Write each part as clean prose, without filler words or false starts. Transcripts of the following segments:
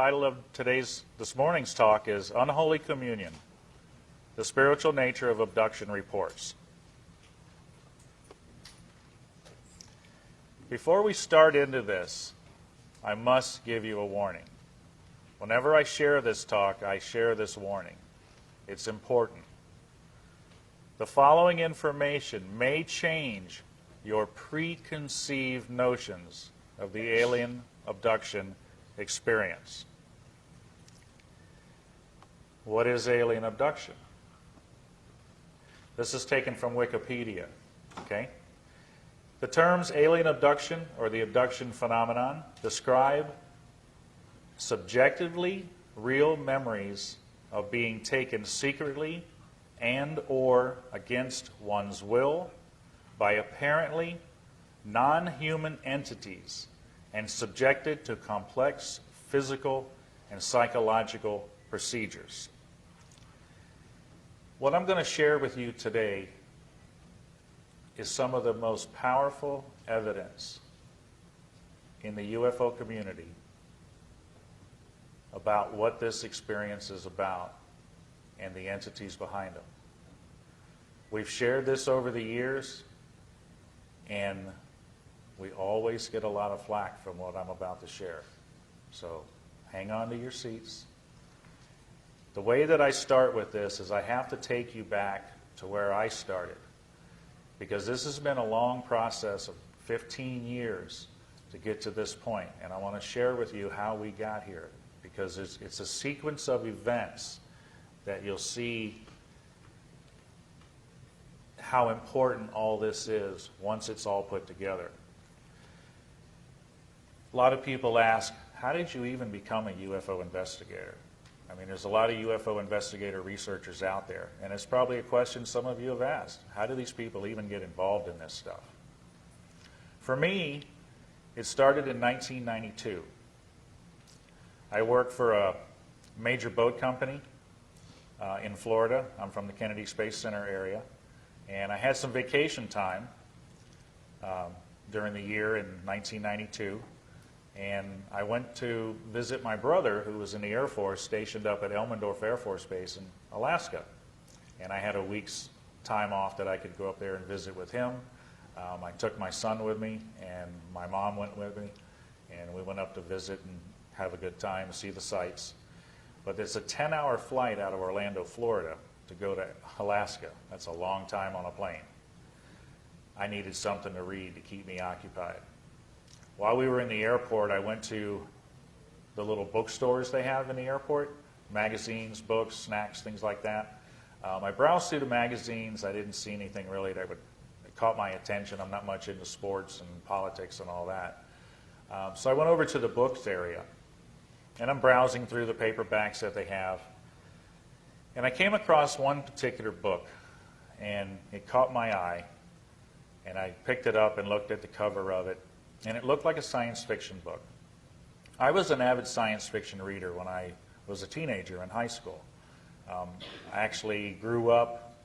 title of this morning's talk is Unholy Communion, the Spiritual Nature of Abduction Reports. Before we start into this, I must give you a warning. Whenever I share this talk, I share this warning. It's important. The following information may change your preconceived notions of the alien abduction experience. What is alien abduction? This is taken from Wikipedia, okay? The terms alien abduction or the abduction phenomenon describe subjectively real memories of being taken secretly and or against one's will by apparently non-human entities and subjected to complex physical and psychological procedures. What I'm going to share with you today is some of the most powerful evidence in the UFO community about what this experience is about and the entities behind them. We've shared this over the years, and we always get a lot of flack from what I'm about to share. So hang on to your seats. The way that I start with this is I have to take you back to where I started, because this has been a long process of 15 years to get to this point, and I want to share with you how we got here, because it's a sequence of events that you'll see how important all this is once it's all put together. A lot of people ask, how did you even become a UFO investigator? I mean, there's a lot of UFO investigator researchers out there, and it's probably a question some of you have asked. How do these people even get involved in this stuff? For me, it started in 1992. I worked for a major boat company in Florida. I'm from the Kennedy Space Center area, and I had some vacation time during the year in 1992. And I went to visit my brother, who was in the Air Force, stationed up at Elmendorf Air Force Base in Alaska. And I had a week's time off that I could go up there and visit with him. I took my son with me, and my mom went with me. And we went up to visit and have a good time, see the sights. But it's a 10-hour flight out of Orlando, Florida, to go to Alaska. That's a long time on a plane. I needed something to read to keep me occupied. While we were in the airport, I went to the little bookstores they have in the airport, magazines, books, snacks, things like that. I browsed through the magazines. I didn't see anything really that caught my attention. I'm not much into sports and politics and all that. So I went over to the books area, and I'm browsing through the paperbacks that they have. And I came across one particular book, and it caught my eye, and I picked it up and looked at the cover of it. And it looked like a science fiction book. I was an avid science fiction reader when I was a teenager in high school. I actually grew up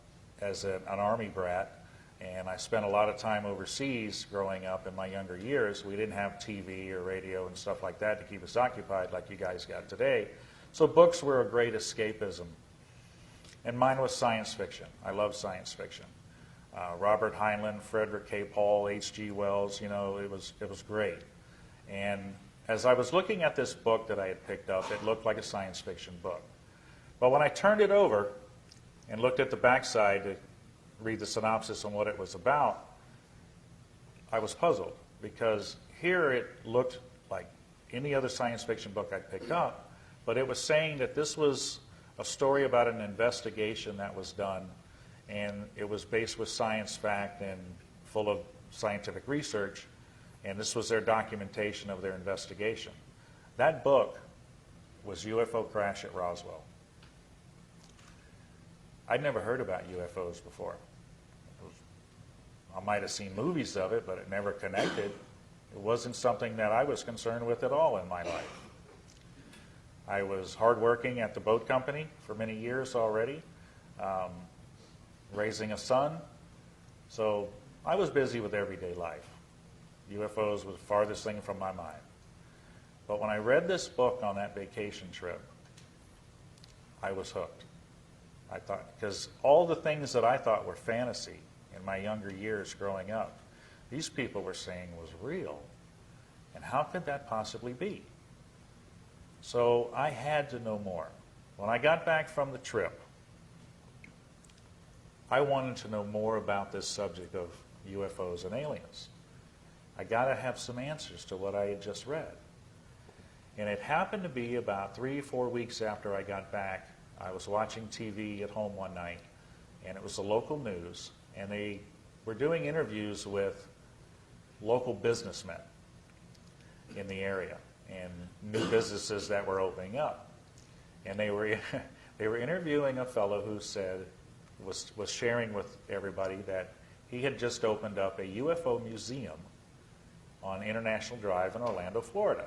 as an Army brat, and I spent a lot of time overseas growing up in my younger years. We didn't have TV or radio and stuff like that to keep us occupied like you guys got today. So books were a great escapism. And mine was science fiction. I love science fiction. Robert Heinlein, Frederick K. Paul, H.G. Wells, you know, it was great. And as I was looking at this book that I had picked up, it looked like a science fiction book. But when I turned it over and looked at the backside to read the synopsis on what it was about, I was puzzled, because here it looked like any other science fiction book I'd picked up, but it was saying that this was a story about an investigation that was done, and it was based with science fact and full of scientific research, and this was their documentation of their investigation. That book was UFO Crash at Roswell. I'd never heard about UFOs before. I might have seen movies of it, but it never connected. It wasn't something that I was concerned with at all in my life. I was hardworking at the boat company for many years already. Raising a son, so I was busy with everyday life. UFOs was the farthest thing from my mind. But when I read this book on that vacation trip, I was hooked. I thought, because all the things that I thought were fantasy in my younger years growing up, these people were saying was real. And how could that possibly be? So I had to know more. When I got back from the trip, I wanted to know more about this subject of UFOs and aliens. I got to have some answers to what I had just read. And it happened to be about 3 or 4 weeks after I got back, I was watching TV at home one night, and it was the local news, and they were doing interviews with local businessmen in the area and new businesses that were opening up. And they were interviewing a fellow who said, was sharing with everybody that he had just opened up a UFO museum on International Drive in Orlando, Florida.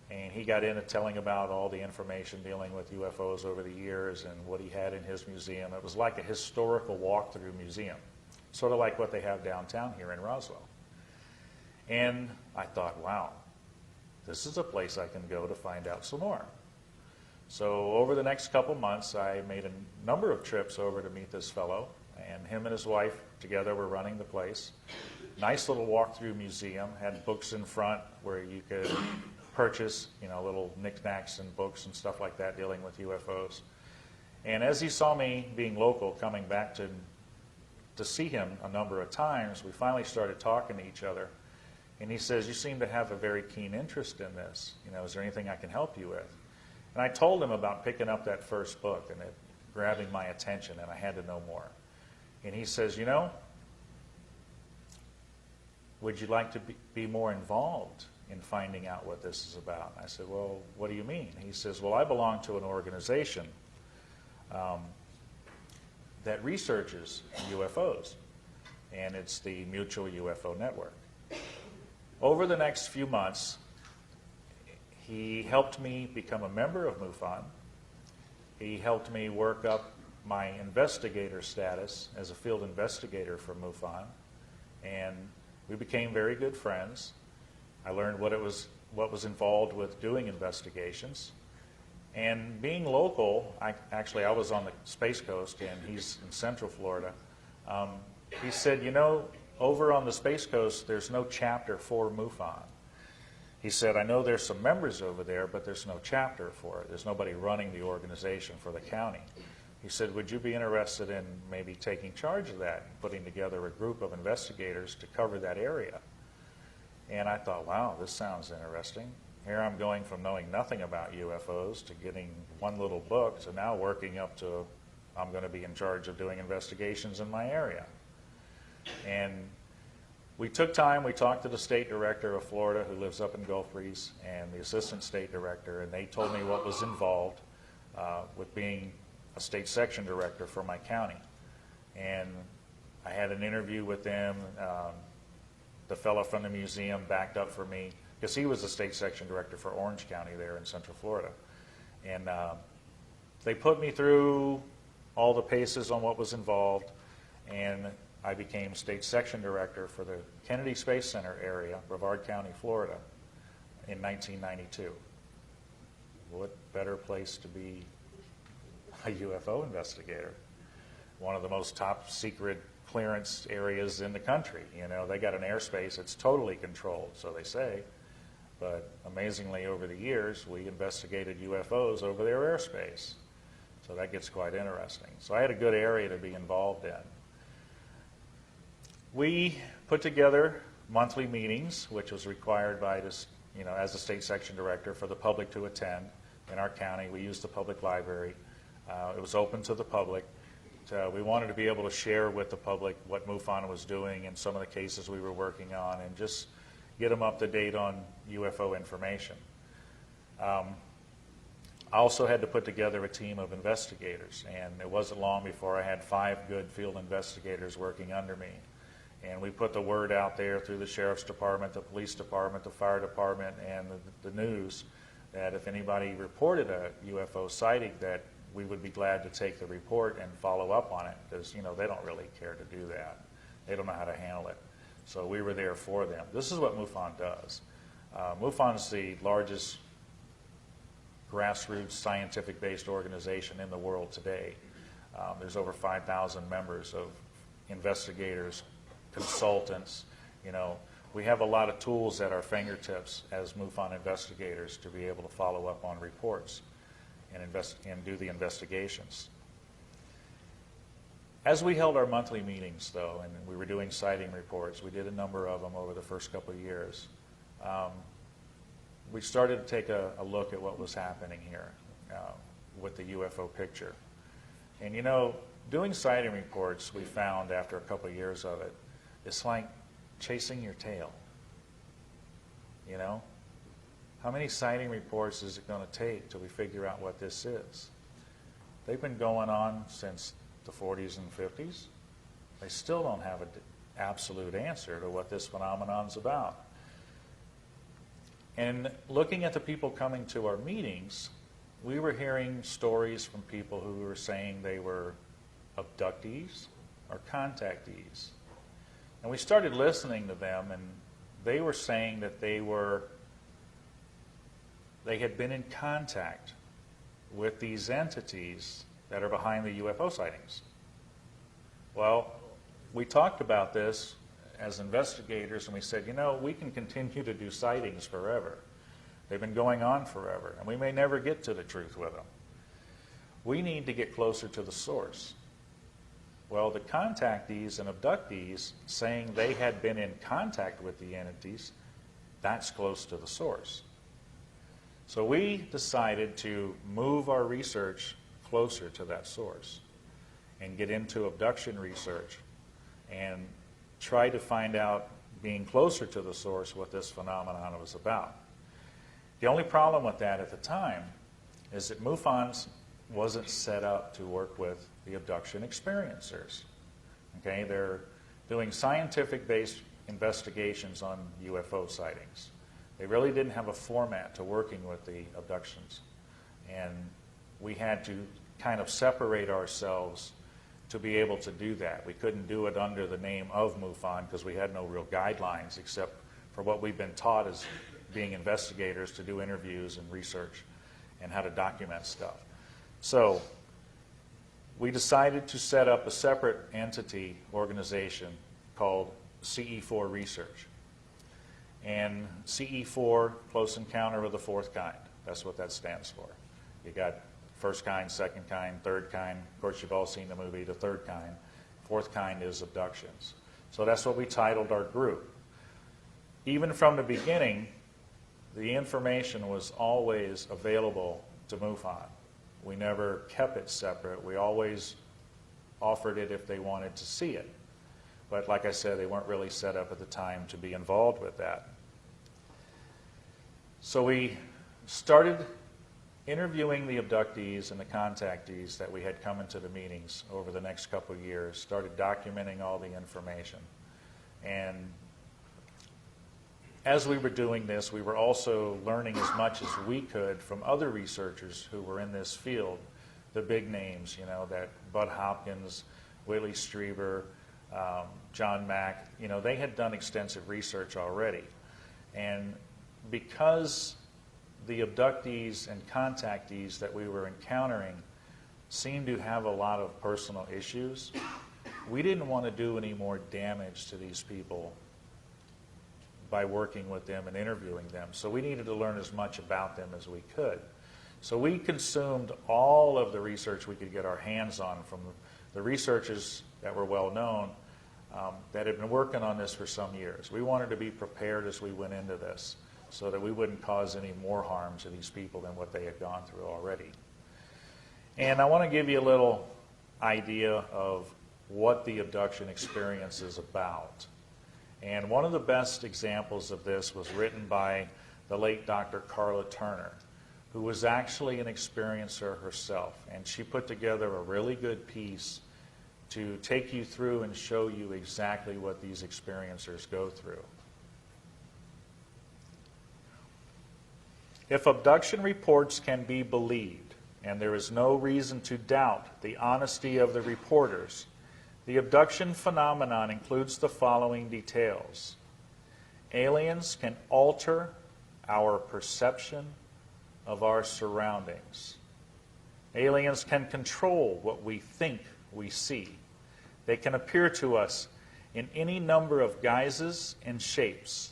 And he got into telling about all the information dealing with UFOs over the years and what he had in his museum. It was like a historical walkthrough museum, sort of like what they have downtown here in Roswell. And I thought, wow, this is a place I can go to find out some more. So over the next couple months, I made a number of trips over to meet this fellow, and him and his wife together were running the place. Nice little walkthrough museum, had books in front where you could purchase, little knickknacks and books and stuff like that dealing with UFOs. And as he saw me being local, coming back to see him a number of times, we finally started talking to each other. And he says, "You seem to have a very keen interest in this. Is there anything I can help you with?" And I told him about picking up that first book and it grabbing my attention, and I had to know more. And he says, would you like to be more involved in finding out what this is about? I said, well, what do you mean? He says, well, I belong to an organization that researches UFOs, and it's the Mutual UFO Network. Over the next few months, he helped me become a member of MUFON. He helped me work up my investigator status as a field investigator for MUFON, and we became very good friends. I learned what was involved with doing investigations. And being local, I was on the Space Coast, and he's in Central Florida. He said, over on the Space Coast, there's no chapter for MUFON. He said, I know there's some members over there, but there's no chapter for it. There's nobody running the organization for the county. He said, would you be interested in maybe taking charge of that, putting together a group of investigators to cover that area? And I thought, wow, this sounds interesting. Here I'm going from knowing nothing about UFOs to getting one little book to now working up to I'm going to be in charge of doing investigations in my area. And we took time, we talked to the state director of Florida who lives up in Gulf Breeze and the assistant state director, and they told me what was involved with being a state section director for my county. And I had an interview with them. The fellow from the museum backed up for me because he was the state section director for Orange County there in Central Florida. And they put me through all the paces on what was involved, and I became state section director for the Kennedy Space Center area, Brevard County, Florida, in 1992. What better place to be a UFO investigator? One of the most top secret clearance areas in the country. They got an airspace that's totally controlled, so they say. But amazingly, over the years, we investigated UFOs over their airspace. So that gets quite interesting. So I had a good area to be involved in. We put together monthly meetings, which was required by this, as a state section director for the public to attend in our county. We used the public library. It was open to the public. We wanted to be able to share with the public what MUFON was doing and some of the cases we were working on, and just get them up to date on UFO information. I also had to put together a team of investigators, and it wasn't long before I had 5 good field investigators working under me. And we put the word out there through the sheriff's department, the police department, the fire department, and the news that if anybody reported a UFO sighting, that we would be glad to take the report and follow up on it, because they don't really care to do that. They don't know how to handle it. So we were there for them. This is what MUFON does. MUFON's the largest grassroots scientific-based organization in the world today. There's over 5,000 members of investigators, consultants. You know, we have a lot of tools at our fingertips as MUFON investigators to be able to follow up on reports and do the investigations. As we held our monthly meetings, though, and we were doing sighting reports, we did a number of them over the first couple of years, we started to take a look at what was happening here with the UFO picture. And you know, doing sighting reports, we found after a couple of years of it, it's like chasing your tail. You know? How many sighting reports is it going to take till we figure out what this is? They've been going on since the 40s and 50s. They still don't have an absolute answer to what this phenomenon's about. And looking at the people coming to our meetings, we were hearing stories from people who were saying they were abductees or contactees. And we started listening to them, and they were saying that they had been in contact with these entities that are behind the UFO sightings. Well, we talked about this as investigators, and we said, you know, we can continue to do sightings forever. They've been going on forever, and we may never get to the truth with them. We need to get closer to the source. Well, the contactees and abductees saying they had been in contact with the entities, that's close to the source. So we decided to move our research closer to that source and get into abduction research and try to find out, being closer to the source, what this phenomenon was about. The only problem with that at the time is that MUFON wasn't set up to work with the abduction experiencers. Okay, they're doing scientific-based investigations on UFO sightings. They really didn't have a format to working with the abductions. And we had to kind of separate ourselves to be able to do that. We couldn't do it under the name of MUFON because we had no real guidelines except for what we've been taught as being investigators to do interviews and research and how to document stuff. So we decided to set up a separate entity organization called CE4 Research. And CE4, Close Encounter of the Fourth Kind. That's what that stands for. You got first kind, second kind, third kind. Of course, you've all seen the movie The Third Kind. Fourth kind is abductions. So that's what we titled our group. Even from the beginning, the information was always available to MUFON. We never kept it separate. We always offered it if they wanted to see it. But like I said, they weren't really set up at the time to be involved with that. So we started interviewing the abductees and the contactees that we had come into the meetings over the next couple of years, started documenting all the information. And as we were doing this, we were also learning as much as we could from other researchers who were in this field, the big names, you know, that Bud Hopkins, Willie Strieber, John Mack, you know, they had done extensive research already. And because the abductees and contactees that we were encountering seemed to have a lot of personal issues, we didn't want to do any more damage to these people by working with them and interviewing them. So we needed to learn as much about them as we could. So we consumed all of the research we could get our hands on from the researchers that were well known that had been working on this for some years. We wanted to be prepared as we went into this so that we wouldn't cause any more harm to these people than what they had gone through already. And I want to give you a little idea of what the abduction experience is about. And one of the best examples of this was written by the late Dr. Carla Turner, who was actually an experiencer herself. And she put together a really good piece to take you through and show you exactly what these experiencers go through. If abduction reports can be believed, and there is no reason to doubt the honesty of the reporters, the abduction phenomenon includes the following details. Aliens can alter our perception of our surroundings. Aliens can control what we think we see. They can appear to us in any number of guises and shapes.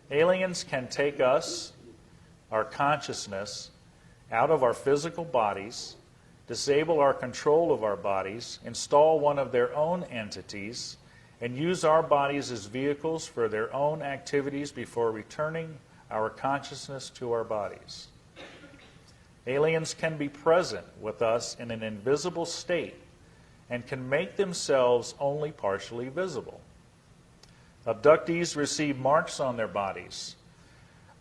Aliens can take us, our consciousness, out of our physical bodies, disable our control of our bodies, install one of their own entities, and use our bodies as vehicles for their own activities before returning our consciousness to our bodies. Aliens can be present with us in an invisible state and can make themselves only partially visible. Abductees receive marks on their bodies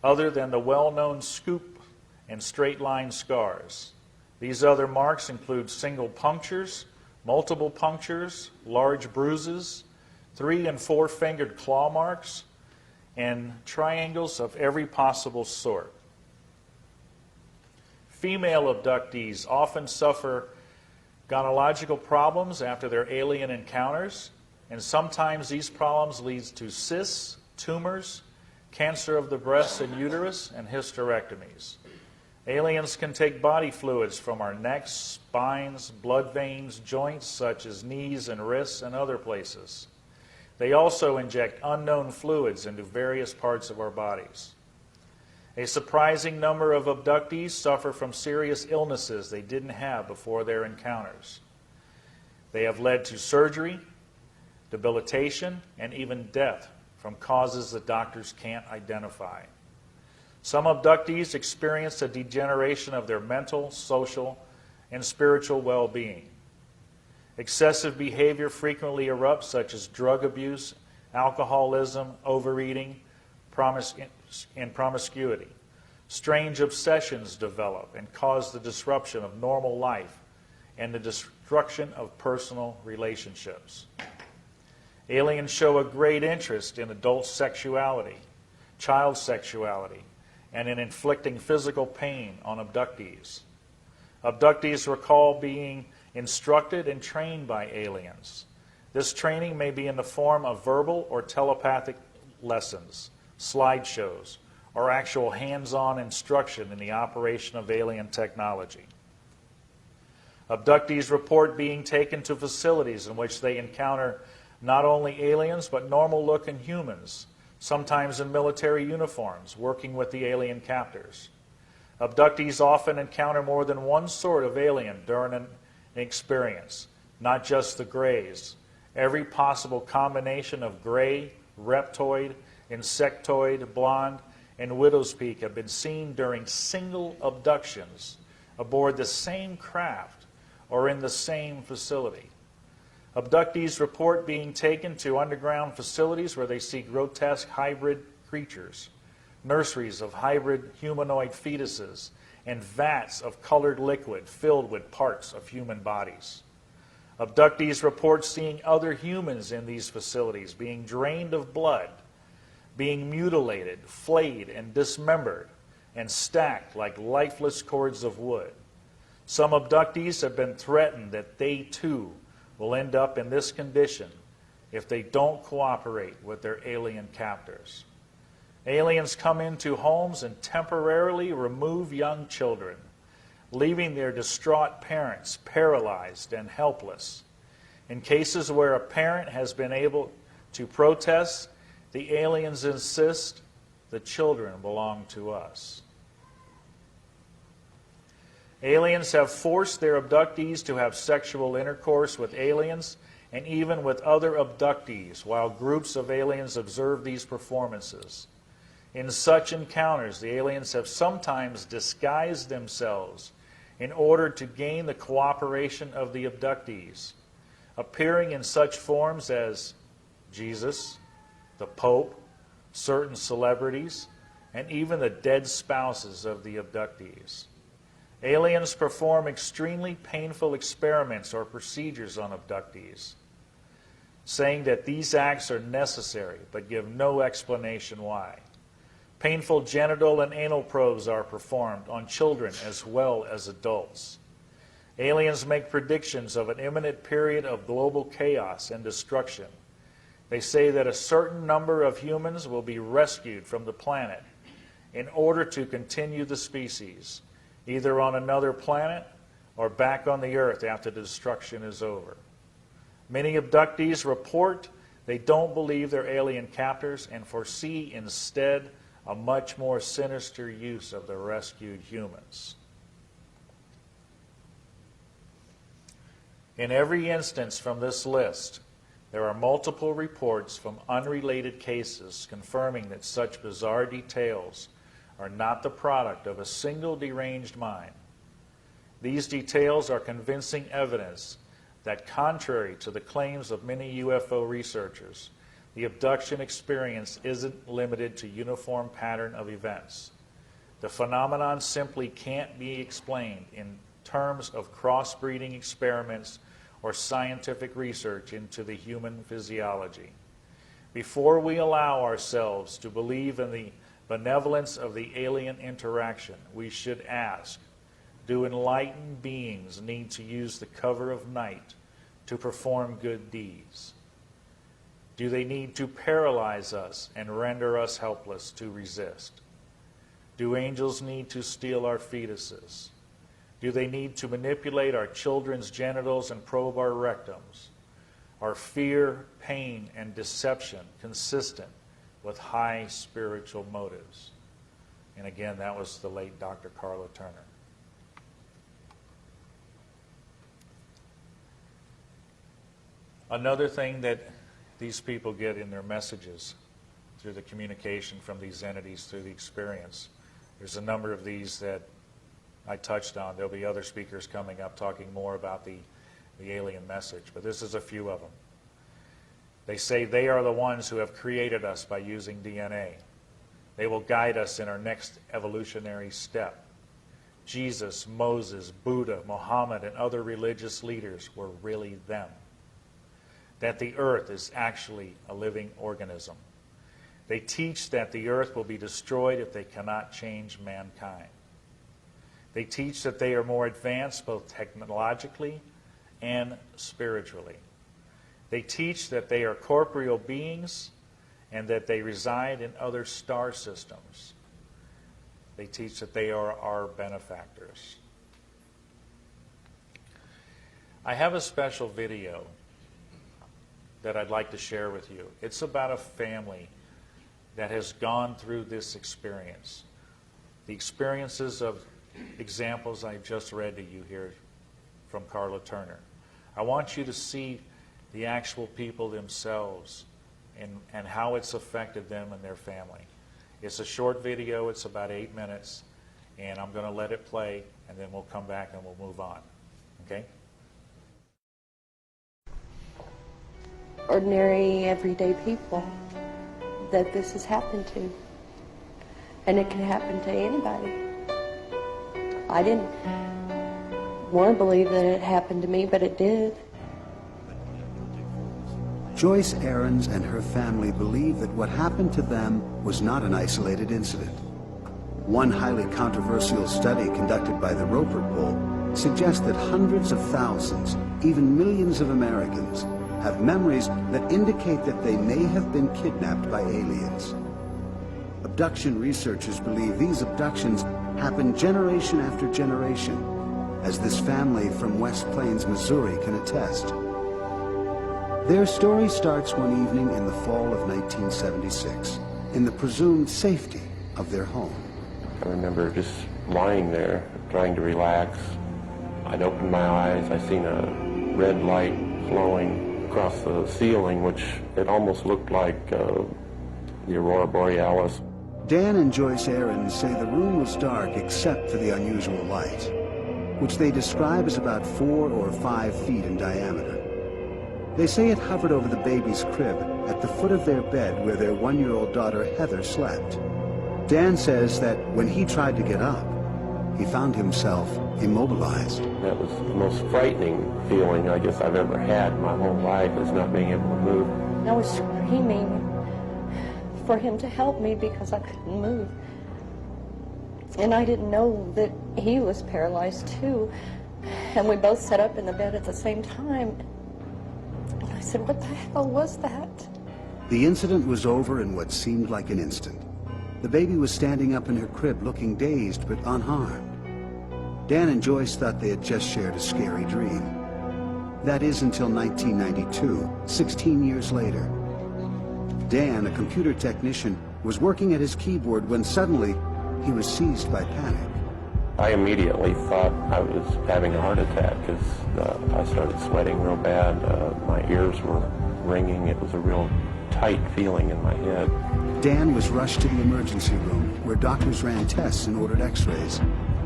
other than the well-known scoop and straight-line scars. These other marks include single punctures, multiple punctures, large bruises, 3- and 4-fingered claw marks, and triangles of every possible sort. Female abductees often suffer gynecological problems after their alien encounters, and sometimes these problems lead to cysts, tumors, cancer of the breast and uterus, and hysterectomies. Aliens can take body fluids from our necks, spines, blood veins, joints such as knees and wrists, and other places. They also inject unknown fluids into various parts of our bodies. A surprising number of abductees suffer from serious illnesses they didn't have before their encounters. They have led to surgery, debilitation, and even death from causes that doctors can't identify. Some abductees experience a degeneration of their mental, social, and spiritual well-being. Excessive behavior frequently erupts, such as drug abuse, alcoholism, overeating, and promiscuity. Strange obsessions develop and cause the disruption of normal life and the destruction of personal relationships. Aliens show a great interest in adult sexuality, child sexuality, and in inflicting physical pain on abductees. Abductees recall being instructed and trained by aliens. This training may be in the form of verbal or telepathic lessons, slideshows, or actual hands-on instruction in the operation of alien technology. Abductees report being taken to facilities in which they encounter not only aliens but normal-looking humans, sometimes in military uniforms, working with the alien captors. Abductees often encounter more than one sort of alien during an experience, not just the grays. Every possible combination of gray, reptoid, insectoid, blonde, and widow's peak have been seen during single abductions aboard the same craft or in the same facility. Abductees report being taken to underground facilities where they see grotesque hybrid creatures, nurseries of hybrid humanoid fetuses, and vats of colored liquid filled with parts of human bodies. Abductees report seeing other humans in these facilities being drained of blood, being mutilated, flayed, and dismembered, and stacked like lifeless cords of wood. Some abductees have been threatened that they too will end up in this condition if they don't cooperate with their alien captors. Aliens come into homes and temporarily remove young children, leaving their distraught parents paralyzed and helpless. In cases where a parent has been able to protest, the aliens insist the children belong to us. Aliens have forced their abductees to have sexual intercourse with aliens and even with other abductees, while groups of aliens observe these performances. In such encounters, the aliens have sometimes disguised themselves in order to gain the cooperation of the abductees, appearing in such forms as Jesus, the Pope, certain celebrities, and even the dead spouses of the abductees. Aliens perform extremely painful experiments or procedures on abductees, saying that these acts are necessary but give no explanation why. Painful genital and anal probes are performed on children as well as adults. Aliens make predictions of an imminent period of global chaos and destruction. They say that a certain number of humans will be rescued from the planet in order to continue the species, either on another planet or back on the earth after the destruction is over. Many abductees report they don't believe they're alien captors and foresee instead a much more sinister use of the rescued humans. In every instance from this list, there are multiple reports from unrelated cases confirming that such bizarre details are not the product of a single deranged mind. These details are convincing evidence that, contrary to the claims of many UFO researchers, the abduction experience isn't limited to uniform pattern of events. The phenomenon simply can't be explained in terms of crossbreeding experiments or scientific research into the human physiology. Before we allow ourselves to believe in the benevolence of the alien interaction, we should ask, do enlightened beings need to use the cover of night to perform good deeds? Do they need to paralyze us and render us helpless to resist? Do angels need to steal our fetuses? Do they need to manipulate our children's genitals and probe our rectums? Are fear, pain, and deception consistent with high spiritual motives? And again, that was the late Dr. Carla Turner. Another thing that these people get in their messages through the communication from these entities through the experience, there's a number of these that I touched on. There'll be other speakers coming up talking more about the alien message, but this is a few of them. They say they are the ones who have created us by using DNA. They will guide us in our next evolutionary step. Jesus, Moses, Buddha, Muhammad, and other religious leaders were really them. That the earth is actually a living organism. They teach that the earth will be destroyed if they cannot change mankind. They teach that they are more advanced both technologically and spiritually. They teach that they are corporeal beings and that they reside in other star systems. They teach that they are our benefactors. I have a special video that I'd like to share with you. It's about a family that has gone through this experience. The experiences of examples I just read to you here from Carla Turner. I want you to see the actual people themselves and how it's affected them and their family. It's a short video, it's about 8 minutes, and I'm going to let it play, and then we'll come back and we'll move on. Okay? Ordinary, everyday people that this has happened to. And it can happen to anybody. I didn't want to believe that it happened to me, but it did. Joyce Ahrens and her family believe that what happened to them was not an isolated incident. One highly controversial study conducted by the Roper Poll suggests that hundreds of thousands, even millions of Americans, have memories that indicate that they may have been kidnapped by aliens. Abduction researchers believe these abductions happen generation after generation, as this family from West Plains, Missouri can attest. Their story starts one evening in the fall of 1976, in the presumed safety of their home. I remember just lying there, trying to relax. I'd opened my eyes, I seen a red light flowing across the ceiling, which it almost looked like the Aurora Borealis. Dan and Joyce Ahrens say the room was dark except for the unusual light, which they describe as about 4 or 5 feet in diameter. They say it hovered over the baby's crib at the foot of their bed where their 1-year-old daughter Heather slept. Dan says that when he tried to get up, he found himself immobilized. That was the most frightening feeling I guess I've ever had in my whole life, is not being able to move. I was screaming for him to help me because I couldn't move. And I didn't know that he was paralyzed too. And we both sat up in the bed at the same time. And I said, what the hell was that? The incident was over in what seemed like an instant. The baby was standing up in her crib looking dazed but unharmed. Dan and Joyce thought they had just shared a scary dream. That is until 1992, 16 years later. Dan, a computer technician, was working at his keyboard when suddenly he was seized by panic. I immediately thought I was having a heart attack because I started sweating real bad. My ears were ringing. It was a real tight feeling in my head. Dan was rushed to the emergency room where doctors ran tests and ordered x-rays.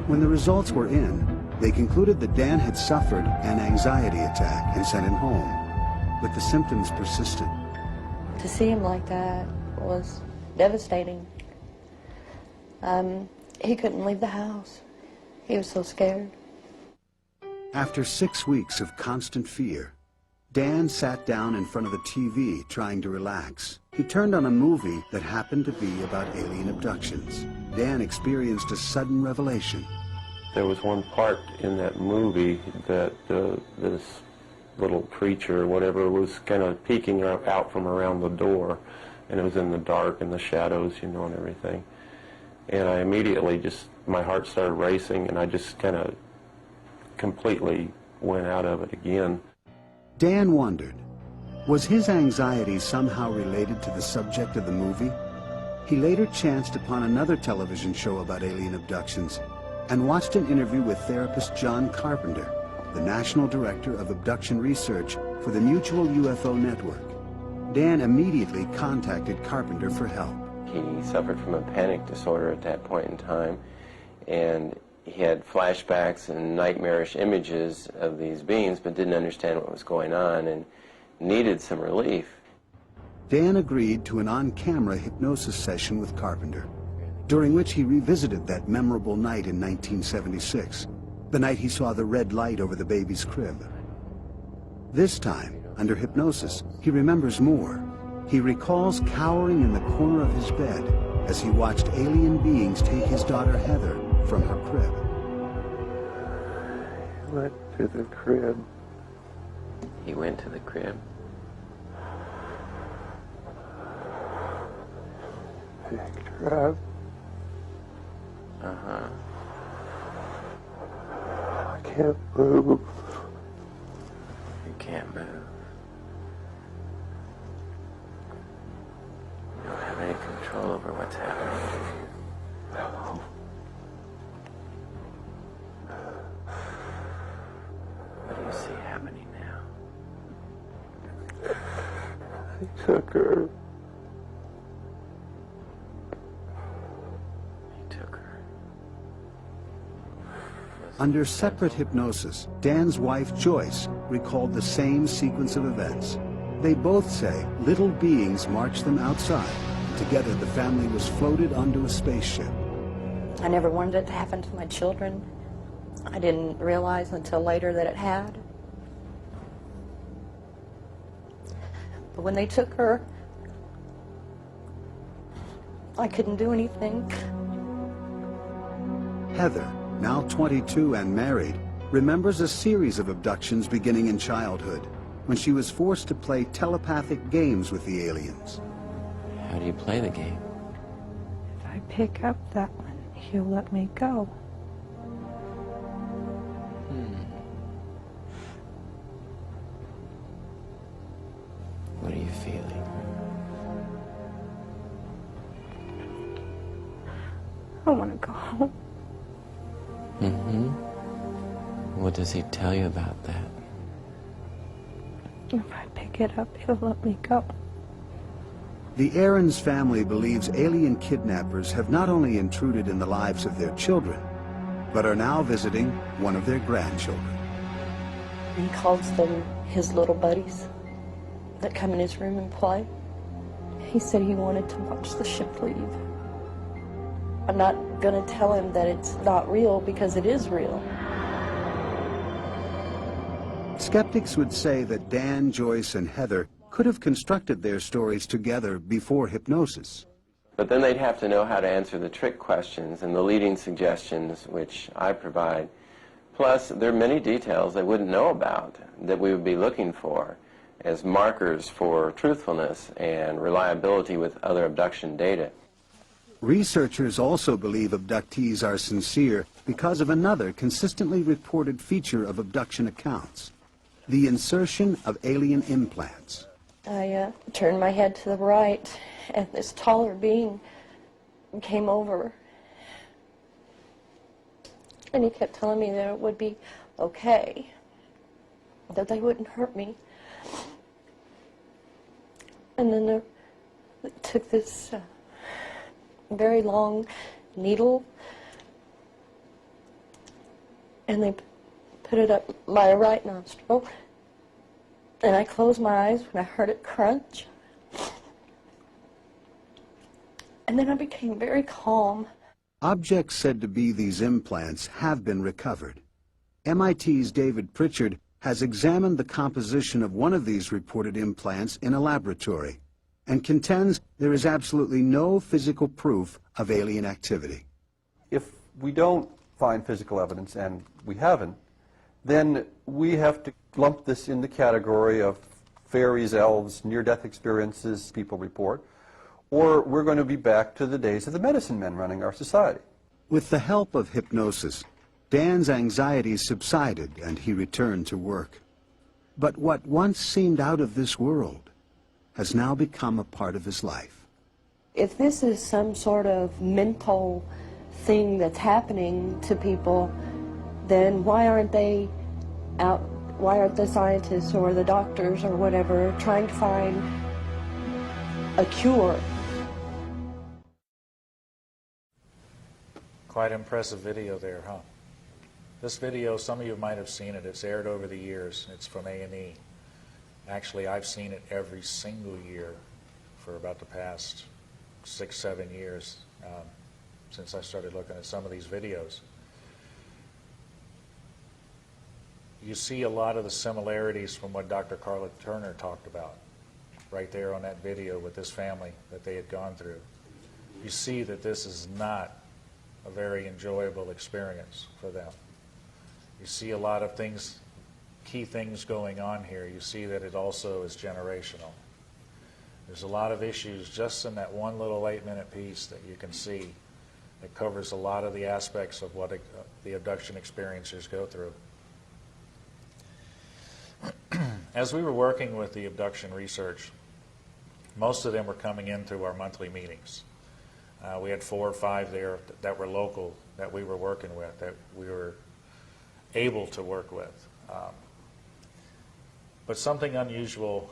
When the results were in, they concluded that Dan had suffered an anxiety attack and sent him home, but the symptoms persisted. To see him like that was devastating. He couldn't leave the house. He was so scared. After 6 weeks of constant fear, Dan sat down in front of the TV trying to relax. He turned on a movie that happened to be about alien abductions. Dan experienced a sudden revelation. There was one part in that movie that this little creature, whatever, was kind of peeking out from around the door, and it was in the dark and the shadows, you know, and everything. And I immediately just, my heart started racing, and I just kind of completely went out of it again. Dan wondered, was his anxiety somehow related to the subject of the movie? He later chanced upon another television show about alien abductions and watched an interview with therapist John Carpenter, the National Director of Abduction Research for the Mutual UFO Network. Dan immediately contacted Carpenter for help. He suffered from a panic disorder at that point in time, and he had flashbacks and nightmarish images of these beings, but didn't understand what was going on and needed some relief. Dan agreed to an on-camera hypnosis session with Carpenter, during which he revisited that memorable night in 1976, the night he saw the red light over the baby's crib. This time, under hypnosis, he remembers more. He recalls cowering in the corner of his bed as he watched alien beings take his daughter Heather from her crib. He went to the crib. He went to the crib. Picked her up. Uh-huh. I can't move. You can't move. You don't have any control over what's happening. No. What do you see happening now? They took her. He took her. Under separate hypnosis, Dan's wife Joyce recalled the same sequence of events. They both say little beings marched them outside, and together the family was floated onto a spaceship. I never wanted it to happen to my children. I didn't realize until later that it had. But when they took her, I couldn't do anything. Heather, now 22 and married, remembers a series of abductions beginning in childhood, when she was forced to play telepathic games with the aliens. How do you play the game? If I pick up that one, he'll let me go. What are you feeling? I want to go home. Mm-hmm. What does he tell you about that? If I pick it up, he'll let me go. The Aarons family believes alien kidnappers have not only intruded in the lives of their children, but are now visiting one of their grandchildren. He calls them his little buddies that come in his room and play. He said he wanted to watch the ship leave. I'm not going to tell him that it's not real, because it is real. Skeptics would say that Dan, Joyce, and Heather could have constructed their stories together before hypnosis. But then they'd have to know how to answer the trick questions and the leading suggestions, which I provide. Plus, there are many details they wouldn't know about that we would be looking for as markers for truthfulness and reliability with other abduction data. Researchers also believe abductees are sincere because of another consistently reported feature of abduction accounts, the insertion of alien implants. I turned my head to the right, and this taller being came over. And he kept telling me that it would be okay, that they wouldn't hurt me. And then they took this very long needle, and they put it up my right nostril, and I closed my eyes when I heard it crunch. And then I became very calm. Objects said to be these implants have been recovered. MIT's David Pritchard has examined the composition of one of these reported implants in a laboratory and contends there is absolutely no physical proof of alien activity. If we don't find physical evidence, and we haven't, then we have to lump this in the category of fairies, elves, near-death experiences people report, or we're going to be back to the days of the medicine men running our society. With the help of hypnosis, Dan's anxiety subsided and he returned to work. But what once seemed out of this world has now become a part of his life. If this is some sort of mental thing that's happening to people, then why aren't they out, why aren't the scientists or the doctors or whatever trying to find a cure? Quite impressive video there, huh? This video, some of you might have seen it. It's aired over the years. It's from A&E. Actually, I've seen it every single year for about the past 6-7 years since I started looking at some of these videos. You see a lot of the similarities from what Dr. Carla Turner talked about right there on that video with this family that they had gone through. You see that this is not a very enjoyable experience for them. You see a lot of things, key things going on here. You see that it also is generational. There's a lot of issues just in that one little 8-minute piece that you can see that covers a lot of the aspects of what the abduction experiencers go through. As we were working with the abduction research, most of them were coming in through our monthly meetings. We had 4 or 5 there that were local, that we were working with, that we were able to work with. But something unusual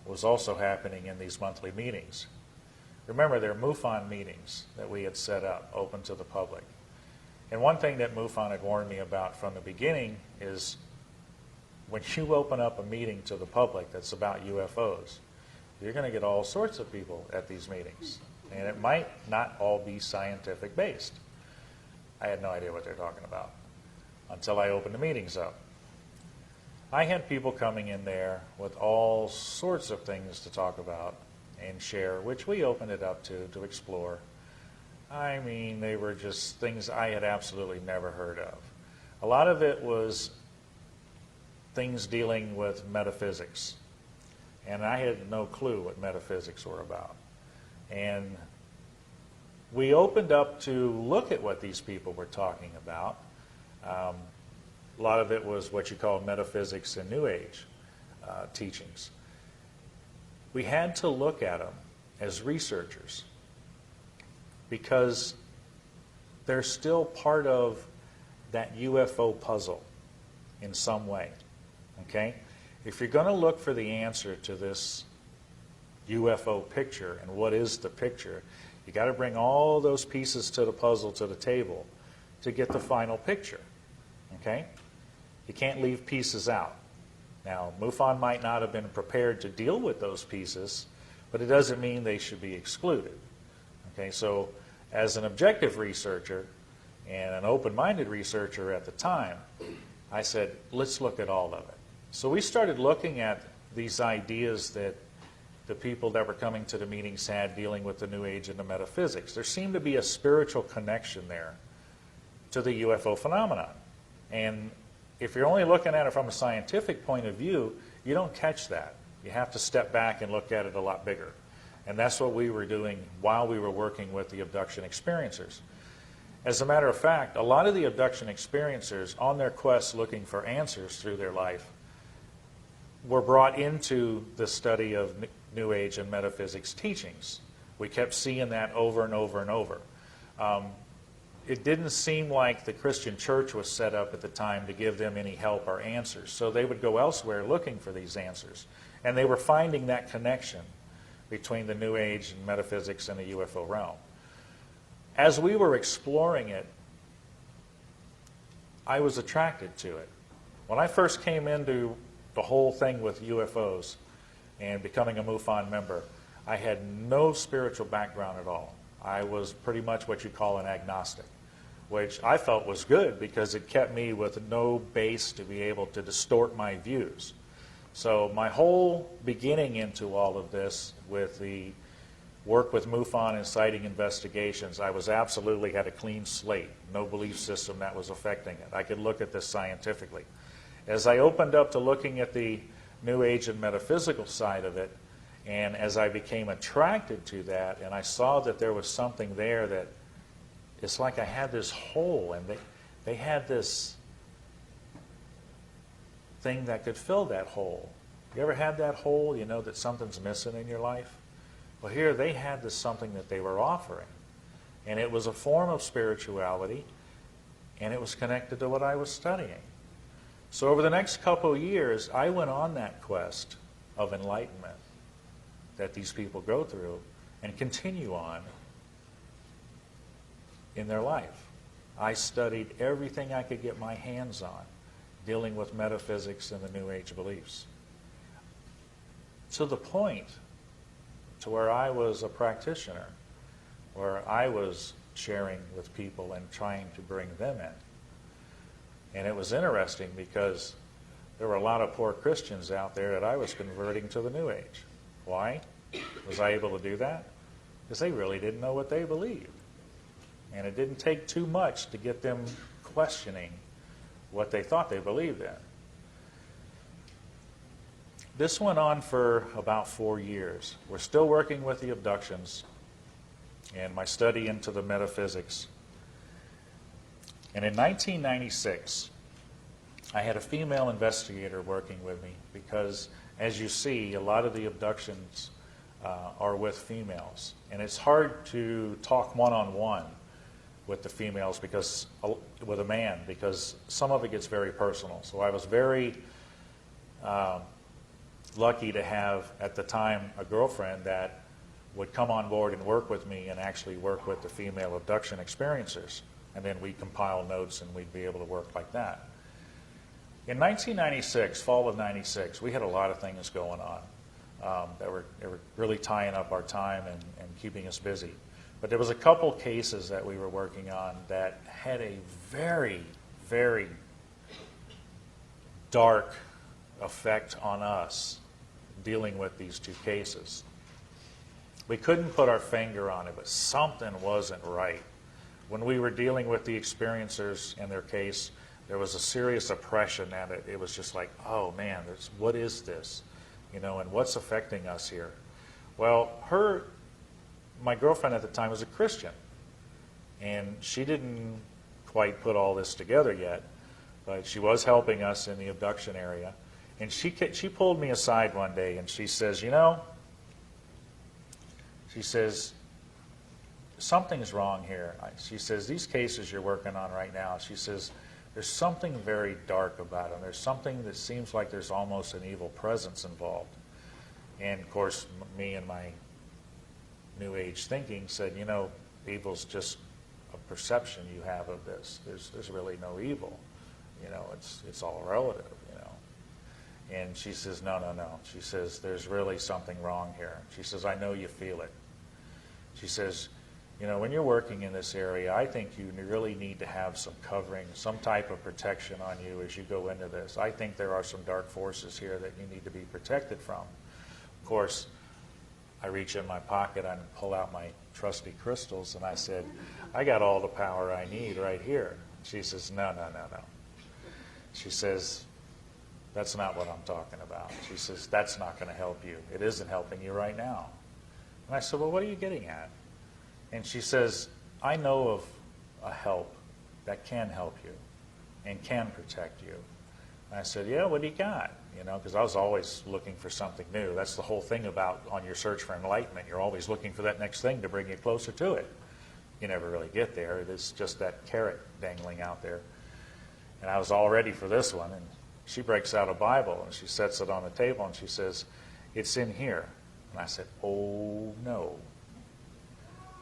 was also happening in these monthly meetings. Remember, they're MUFON meetings that we had set up, open to the public. And one thing that MUFON had warned me about from the beginning is when you open up a meeting to the public that's about UFOs, you're going to get all sorts of people at these meetings. And it might not all be scientific based. I had no idea what they're talking about until I opened the meetings up. I had people coming in there with all sorts of things to talk about and share, which we opened it up to explore. I mean, they were just things I had absolutely never heard of. A lot of it was things dealing with metaphysics. And I had no clue what metaphysics were about. And we opened up to look at what these people were talking about. A lot of it was what you call metaphysics and New Age teachings. We had to look at them as researchers because they're still part of that UFO puzzle in some way. Okay? If you're going to look for the answer to this UFO picture and what is the picture, you got to bring all those pieces to the puzzle to the table to get the final picture. Okay? You can't leave pieces out. Now, MUFON might not have been prepared to deal with those pieces, but it doesn't mean they should be excluded. Okay, so as an objective researcher and an open-minded researcher at the time, I said, let's look at all of it. So we started looking at these ideas that the people that were coming to the meetings had dealing with the New Age and the metaphysics. There seemed to be a spiritual connection there to the UFO phenomenon. And if you're only looking at it from a scientific point of view, you don't catch that. You have to step back and look at it a lot bigger. And that's what we were doing while we were working with the abduction experiencers. As a matter of fact, a lot of the abduction experiencers, on their quest looking for answers through their life, were brought into the study of New Age and metaphysics teachings. We kept seeing that over and over and over. It didn't seem like the Christian church was set up at the time to give them any help or answers. So they would go elsewhere looking for these answers. And they were finding that connection between the New Age and metaphysics and the UFO realm. As we were exploring it, I was attracted to it. When I first came into the whole thing with UFOs and becoming a MUFON member, I had no spiritual background at all. I was pretty much what you call an agnostic, which I felt was good because it kept me with no base to be able to distort my views. So my whole beginning into all of this with the work with MUFON and sighting investigations, I was absolutely had a clean slate, no belief system that was affecting it. I could look at this scientifically. As I opened up to looking at the New Age and metaphysical side of it, and as I became attracted to that, and I saw that there was something there that it's like I had this hole, and they had this thing that could fill that hole. You ever had that hole, you know that something's missing in your life? Well, here they had this something that they were offering. And it was a form of spirituality, and it was connected to what I was studying. So over the next couple of years, I went on that quest of enlightenment that these people go through and continue on in their life. I studied everything I could get my hands on dealing with metaphysics and the New Age beliefs. To the point to where I was a practitioner, where I was sharing with people and trying to bring them in. And it was interesting because there were a lot of poor Christians out there that I was converting to the New Age. Why was I able to do that? Because they really didn't know what they believed. And it didn't take too much to get them questioning what they thought they believed in. This went on for about 4 years. We're still working with the abductions and my study into the metaphysics. And in 1996, I had a female investigator working with me because, as you see, a lot of the abductions are with females. And it's hard to talk one-on-one with the females because, with a man, because some of it gets very personal. So I was very lucky to have, at the time, a girlfriend that would come on board and work with me and actually work with the female abduction experiencers. And then we'd compile notes and we'd be able to work like that. In 1996, fall of 96, we had a lot of things going on that were really tying up our time and keeping us busy. But there was a couple cases that we were working on that had a very, very dark effect on us dealing with these two cases. We couldn't put our finger on it, but something wasn't right. When we were dealing with the experiencers in their case, there was a serious oppression at it. It was just like, oh man, what is this? You know, and what's affecting us here? Well, my girlfriend at the time was a Christian, and she didn't quite put all this together yet, but she was helping us in the abduction area. And she pulled me aside one day and she says, you know, she says, something's wrong here. She says, these cases you're working on right now, she says, there's something very dark about them. There's something that seems like there's almost an evil presence involved. And of course, me and my New Age thinking said, you know, evil's just a perception you have of this. There's really no evil. You know, it's all relative, you know. And she says, no. She says, there's really something wrong here. She says, I know you feel it. She says, you know, when you're working in this area, I think you really need to have some covering, some type of protection on you as you go into this. I think there are some dark forces here that you need to be protected from. Of course, I reach in my pocket and pull out my trusty crystals, and I said, I got all the power I need right here. She says, no. She says, that's not what I'm talking about. She says, that's not going to help you. It isn't helping you right now. And I said, well, what are you getting at? And she says, I know of a help that can help you and can protect you. And I said, yeah, what do you got? You know, because I was always looking for something new. That's the whole thing about on your search for enlightenment. You're always looking for that next thing to bring you closer to it. You never really get there. It's just that carrot dangling out there. And I was all ready for this one. And she breaks out a Bible and she sets it on the table and she says, it's in here. And I said, oh, no.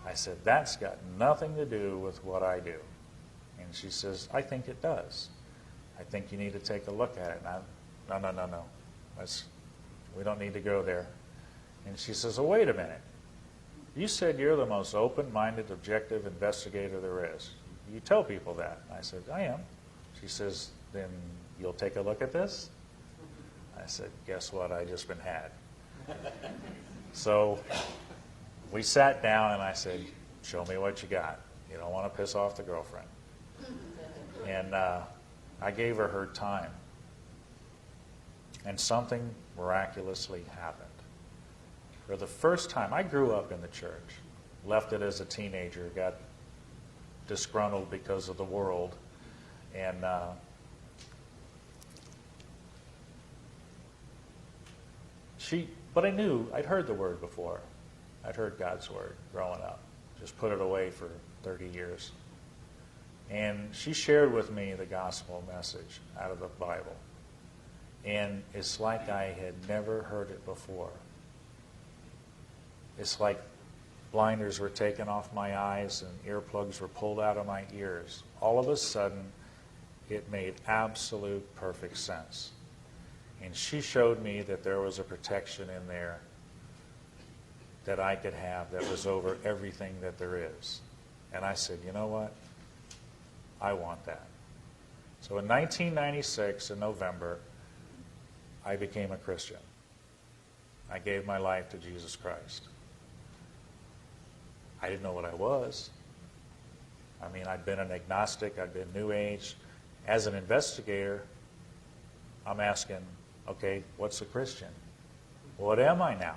I said, that's got nothing to do with what I do. And she says, I think it does. I think you need to take a look at it. And no. We don't need to go there. And she says, oh, wait a minute. You said you're the most open-minded, objective investigator there is. You tell people that. And I said, I am. She says, then you'll take a look at this? I said, guess what? I just been had. So we sat down and I said, show me what you got. You don't want to piss off the girlfriend. And I gave her time. And something miraculously happened. For the first time, I grew up in the church, left it as a teenager, got disgruntled because of the world, and but I knew, I'd heard the word before. I'd heard God's word growing up. Just put it away for 30 years. And she shared with me the gospel message out of the Bible. And it's like I had never heard it before. It's like blinders were taken off my eyes and earplugs were pulled out of my ears. All of a sudden, it made absolute perfect sense. And she showed me that there was a protection in there that I could have that was over everything that there is. And I said, you know what? I want that. So in 1996, in November, I became a Christian. I gave my life to Jesus Christ. I didn't know what I was. I mean, I'd been an agnostic, I'd been New Age. As an investigator, I'm asking, okay, what's a Christian? What am I now?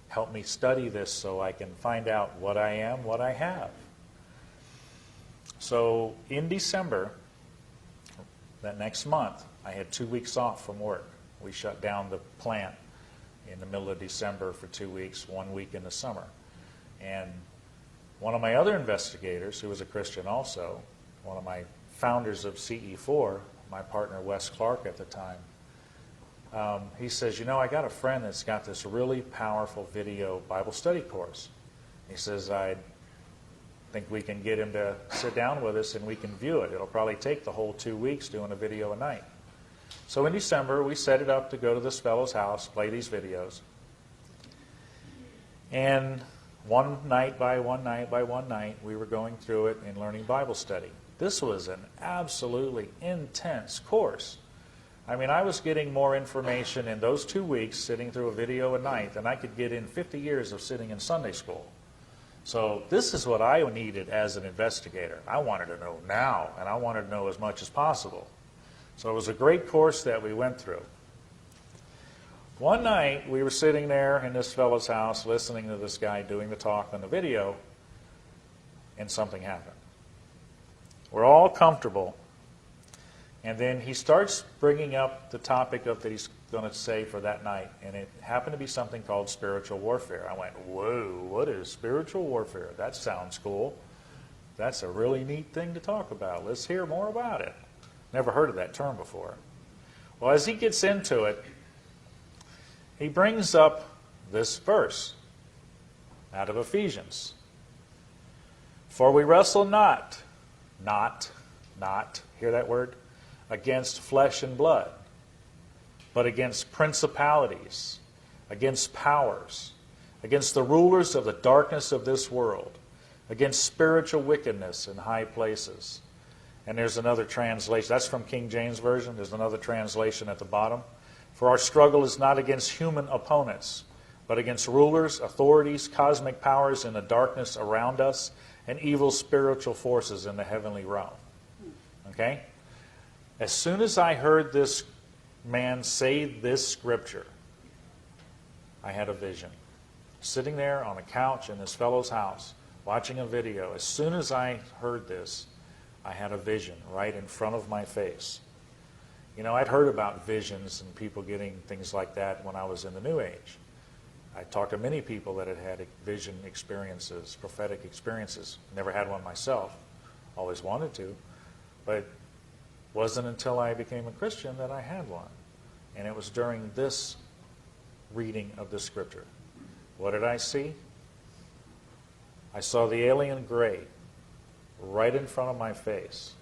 Help me study this so I can find out what I am, what I have. So in December, that next month, I had 2 weeks off from work. We shut down the plant in the middle of December for 2 weeks, 1 week in the summer. And one of my other investigators, who was a Christian also, one of my founders of CE4, my partner Wes Clark at the time, he says, you know, I got a friend that's got this really powerful video Bible study course. He says, I think we can get him to sit down with us and we can view it. It'll probably take the whole 2 weeks doing a video a night. So in December, we set it up to go to this fellow's house, play these videos. And one night by one night by one night, we were going through it and learning Bible study. This was an absolutely intense course. I mean, I was getting more information in those 2 weeks sitting through a video a night than I could get in 50 years of sitting in Sunday school. So this is what I needed as an investigator. I wanted to know now, and I wanted to know as much as possible. So it was a great course that we went through. One night, we were sitting there in this fellow's house listening to this guy doing the talk on the video, and something happened. We're all comfortable, and then he starts bringing up the topic of that he's going to say for that night, and it happened to be something called spiritual warfare. I went, whoa, what is spiritual warfare? That sounds cool. That's a really neat thing to talk about. Let's hear more about it. Never heard of that term before. Well, as he gets into it, he brings up this verse out of Ephesians. For we wrestle not, hear that word? Against flesh and blood, but against principalities, against powers, against the rulers of the darkness of this world, against spiritual wickedness in high places. And there's another translation. That's from King James Version. There's another translation at the bottom. For our struggle is not against human opponents, but against rulers, authorities, cosmic powers in the darkness around us, and evil spiritual forces in the heavenly realm. Okay? As soon as I heard this man say this scripture, I had a vision. sitting there on a couch in this fellow's house, watching a video. As soon as I heard this, I had a vision right in front of my face. You know, I'd heard about visions and people getting things like that when I was in the New Age. I talked to many people that had had vision experiences, prophetic experiences. Never had one myself. Always wanted to. But it wasn't until I became a Christian that I had one. And it was during this reading of the scripture. What did I see? I saw the alien gray right in front of my face.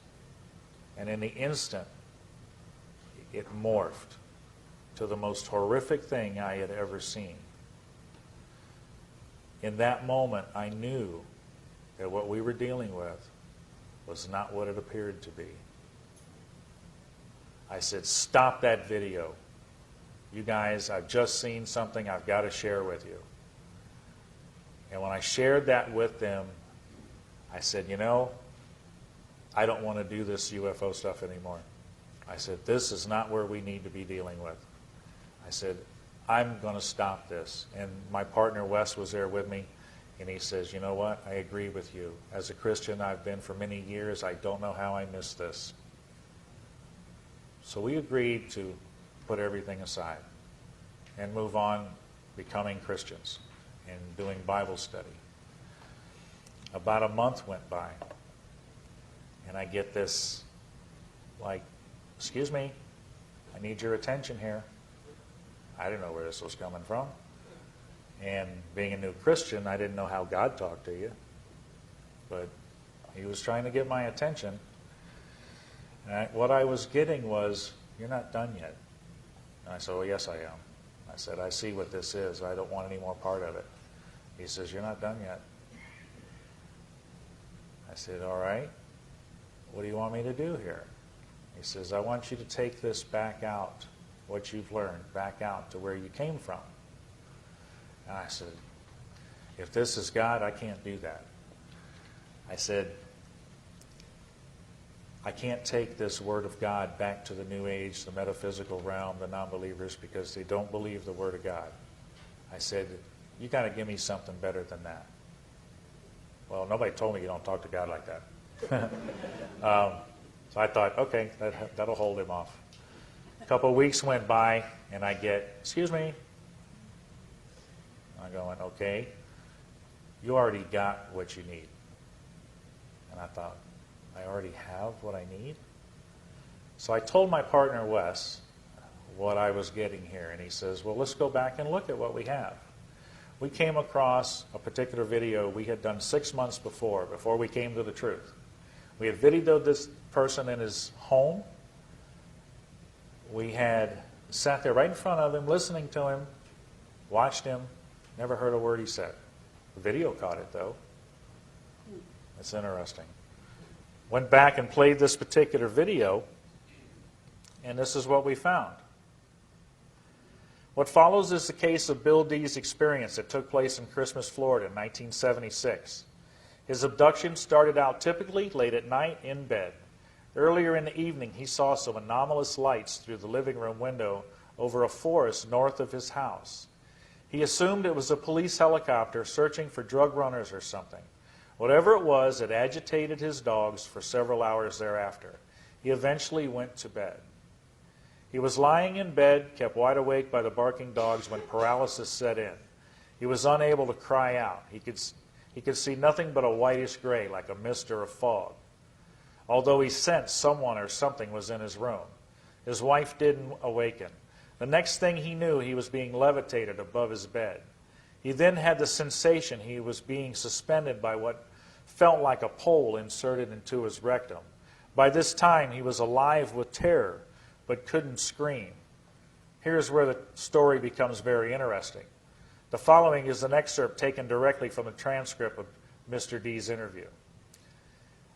And in the instant, it morphed to the most horrific thing I had ever seen. In that moment, I knew that what we were dealing with was not what it appeared to be. I said, stop that video. You guys, I've just seen something I've got to share with you. And when I shared that with them, I said, you know, I don't want to do this UFO stuff anymore. I said, this is not where we need to be dealing with. I said, I'm going to stop this. And my partner Wes was there with me, and he says, you know what, I agree with you. As a Christian I've been for many years, I don't know how I missed this. So we agreed to put everything aside and move on becoming Christians and doing Bible study. About a month went by, and I get this, like, excuse me, I need your attention here. I didn't know where this was coming from. And being a new Christian, I didn't know how God talked to you. But he was trying to get my attention. And what I was getting was, you're not done yet. And I said, well, yes, I am. I said, I see what this is. I don't want any more part of it. He says, you're not done yet. I said, all right. What do you want me to do here? He says, I want you to take this back out, what you've learned, back out to where you came from. And I said, if this is God, I can't do that. I said, I can't take this Word of God back to the New Age, the metaphysical realm, the non-believers, because they don't believe the Word of God. I said, you got to give me something better than that. Well, nobody told me you don't talk to God like that. So I thought, okay, that'll hold him off. A couple of weeks went by, and I get, excuse me. I'm going, okay, you already got what you need. And I thought, I already have what I need? So I told my partner, Wes, what I was getting here. And he says, well, let's go back and look at what we have. We came across a particular video we had done 6 months before we came to the truth. We had videoed this person in his home. We had sat there right in front of him, listening to him, watched him, never heard a word he said. The video caught it, though. It's interesting. Went back and played this particular video, and this is what we found. What follows is the case of Bill D's experience that took place in Christmas, Florida in 1976. His abduction started out typically late at night in bed. Earlier in the evening, he saw some anomalous lights through the living room window over a forest north of his house. He assumed it was a police helicopter searching for drug runners or something. Whatever it was, it agitated his dogs for several hours thereafter. He eventually went to bed. He was lying in bed, kept wide awake by the barking dogs when paralysis set in. He was unable to cry out. He could see nothing but a whitish gray, like a mist or a fog, although he sensed someone or something was in his room. His wife didn't awaken. The next thing he knew, he was being levitated above his bed. He then had the sensation he was being suspended by what felt like a pole inserted into his rectum. By this time, he was alive with terror, but couldn't scream. Here's where the story becomes very interesting. The following is an excerpt taken directly from the transcript of Mr. D's interview.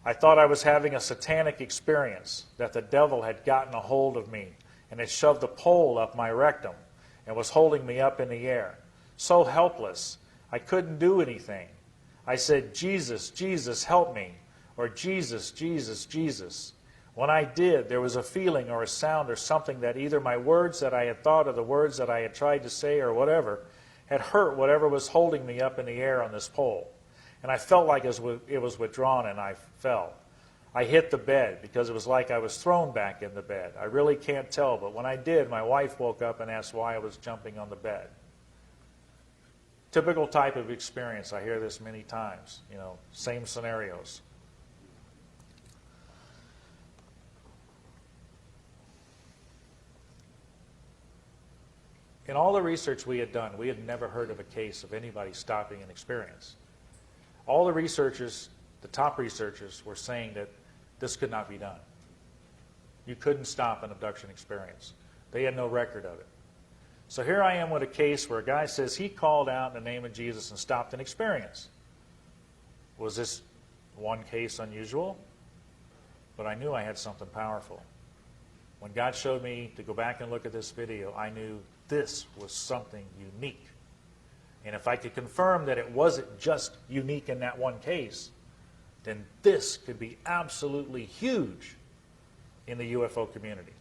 I thought I was having a satanic experience, that the devil had gotten a hold of me and had shoved a pole up my rectum and was holding me up in the air. So helpless, I couldn't do anything. I said, Jesus, Jesus, help me, or Jesus, Jesus, Jesus. When I did, there was a feeling or a sound or something that either my words that I had thought or the words that I had tried to say or whatever had hurt whatever was holding me up in the air on this pole. And I felt like it was withdrawn, and I fell. I hit the bed because it was like I was thrown back in the bed. I really can't tell, but when I did, my wife woke up and asked why I was jumping on the bed. Typical type of experience. I hear this many times, you know, same scenarios. In all the research we had done, we had never heard of a case of anybody stopping an experience. All the researchers, the top researchers, were saying that this could not be done. You couldn't stop an abduction experience. They had no record of it. So here I am with a case where a guy says he called out in the name of Jesus and stopped an experience. Was this one case unusual? But I knew I had something powerful. When God showed me to go back and look at this video, I knew this was something unique. And if I could confirm that it wasn't just unique in that one case, then this could be absolutely huge in the UFO community.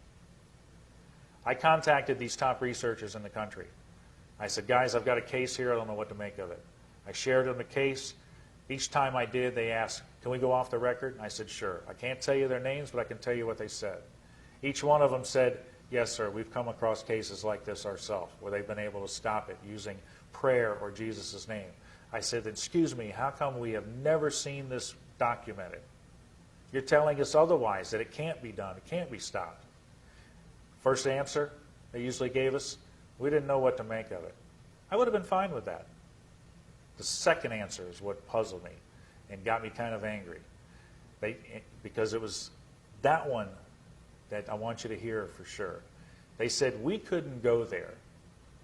I contacted these top researchers in the country. I said, guys, I've got a case here. I don't know what to make of it. I shared them the case. Each time I did, they asked, can we go off the record? I said, sure. I can't tell you their names, but I can tell you what they said. Each one of them said, yes, sir, we've come across cases like this ourselves, where they've been able to stop it using prayer or Jesus' name. I said, excuse me, how come we have never seen this documented? You're telling us otherwise, that it can't be done, it can't be stopped. First answer they usually gave us, we didn't know what to make of it. I would have been fine with that. The second answer is what puzzled me and got me kind of angry. Because it was that one that I want you to hear for sure. They said we couldn't go there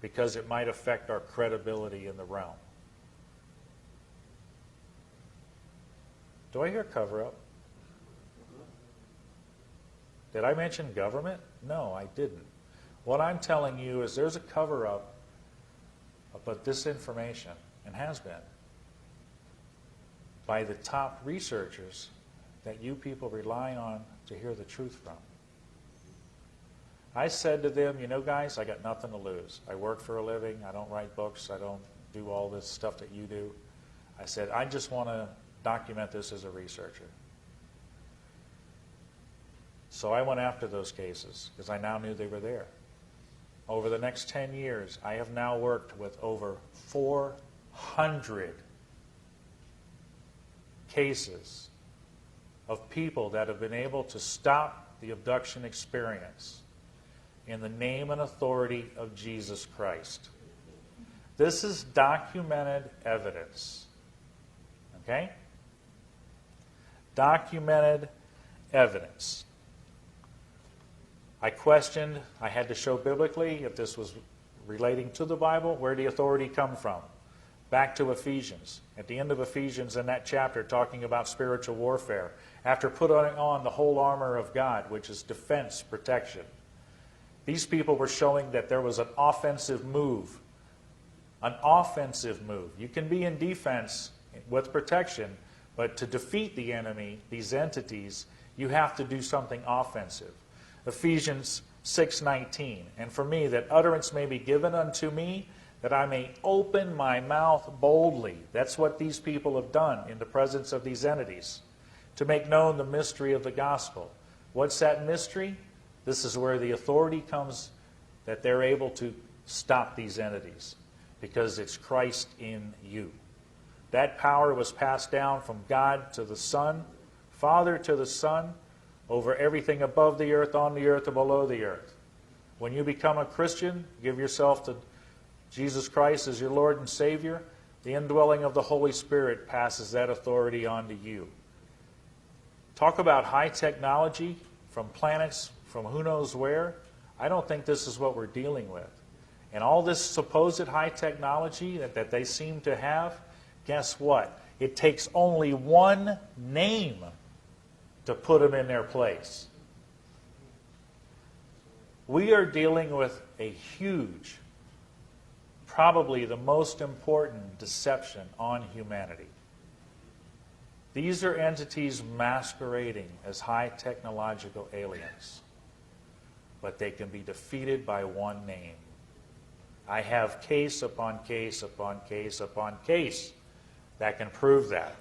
because it might affect our credibility in the realm. Do I hear cover-up? Did I mention government? No, I didn't. What I'm telling you is there's a cover-up about this information, and has been, by the top researchers that you people rely on to hear the truth from. I said to them, you know, guys, I got nothing to lose. I work for a living. I don't write books. I don't do all this stuff that you do. I said, I just want to document this as a researcher. So I went after those cases because I now knew they were there. Over the next 10 years, I have now worked with over 400 cases of people that have been able to stop the abduction experience in the name and authority of Jesus Christ. This is documented evidence. Okay? Documented evidence. I questioned, I had to show biblically if this was relating to the Bible, where did the authority come from? Back to Ephesians. At the end of Ephesians, in that chapter, talking about spiritual warfare, after putting on the whole armor of God, which is defense, protection, these people were showing that there was an offensive move. An offensive move. You can be in defense with protection, but to defeat the enemy, these entities, you have to do something offensive. Ephesians 6:19, and for me, that utterance may be given unto me, that I may open my mouth boldly. That's what these people have done in the presence of these entities, to make known the mystery of the gospel. What's that mystery? This is where the authority comes, that they're able to stop these entities, because it's Christ in you. That power was passed down from God to the Son, Father to the Son, over everything above the earth, on the earth, or below the earth. When you become a Christian, give yourself to Jesus Christ as your Lord and Savior, the indwelling of the Holy Spirit passes that authority on to you. Talk about high technology from planets from who knows where. I don't think this is what we're dealing with. And all this supposed high technology that they seem to have, guess what? It takes only one name to put them in their place. We are dealing with a huge, probably the most important deception on humanity. These are entities masquerading as high technological aliens, but they can be defeated by one name. I have case upon case upon case upon case that can prove that.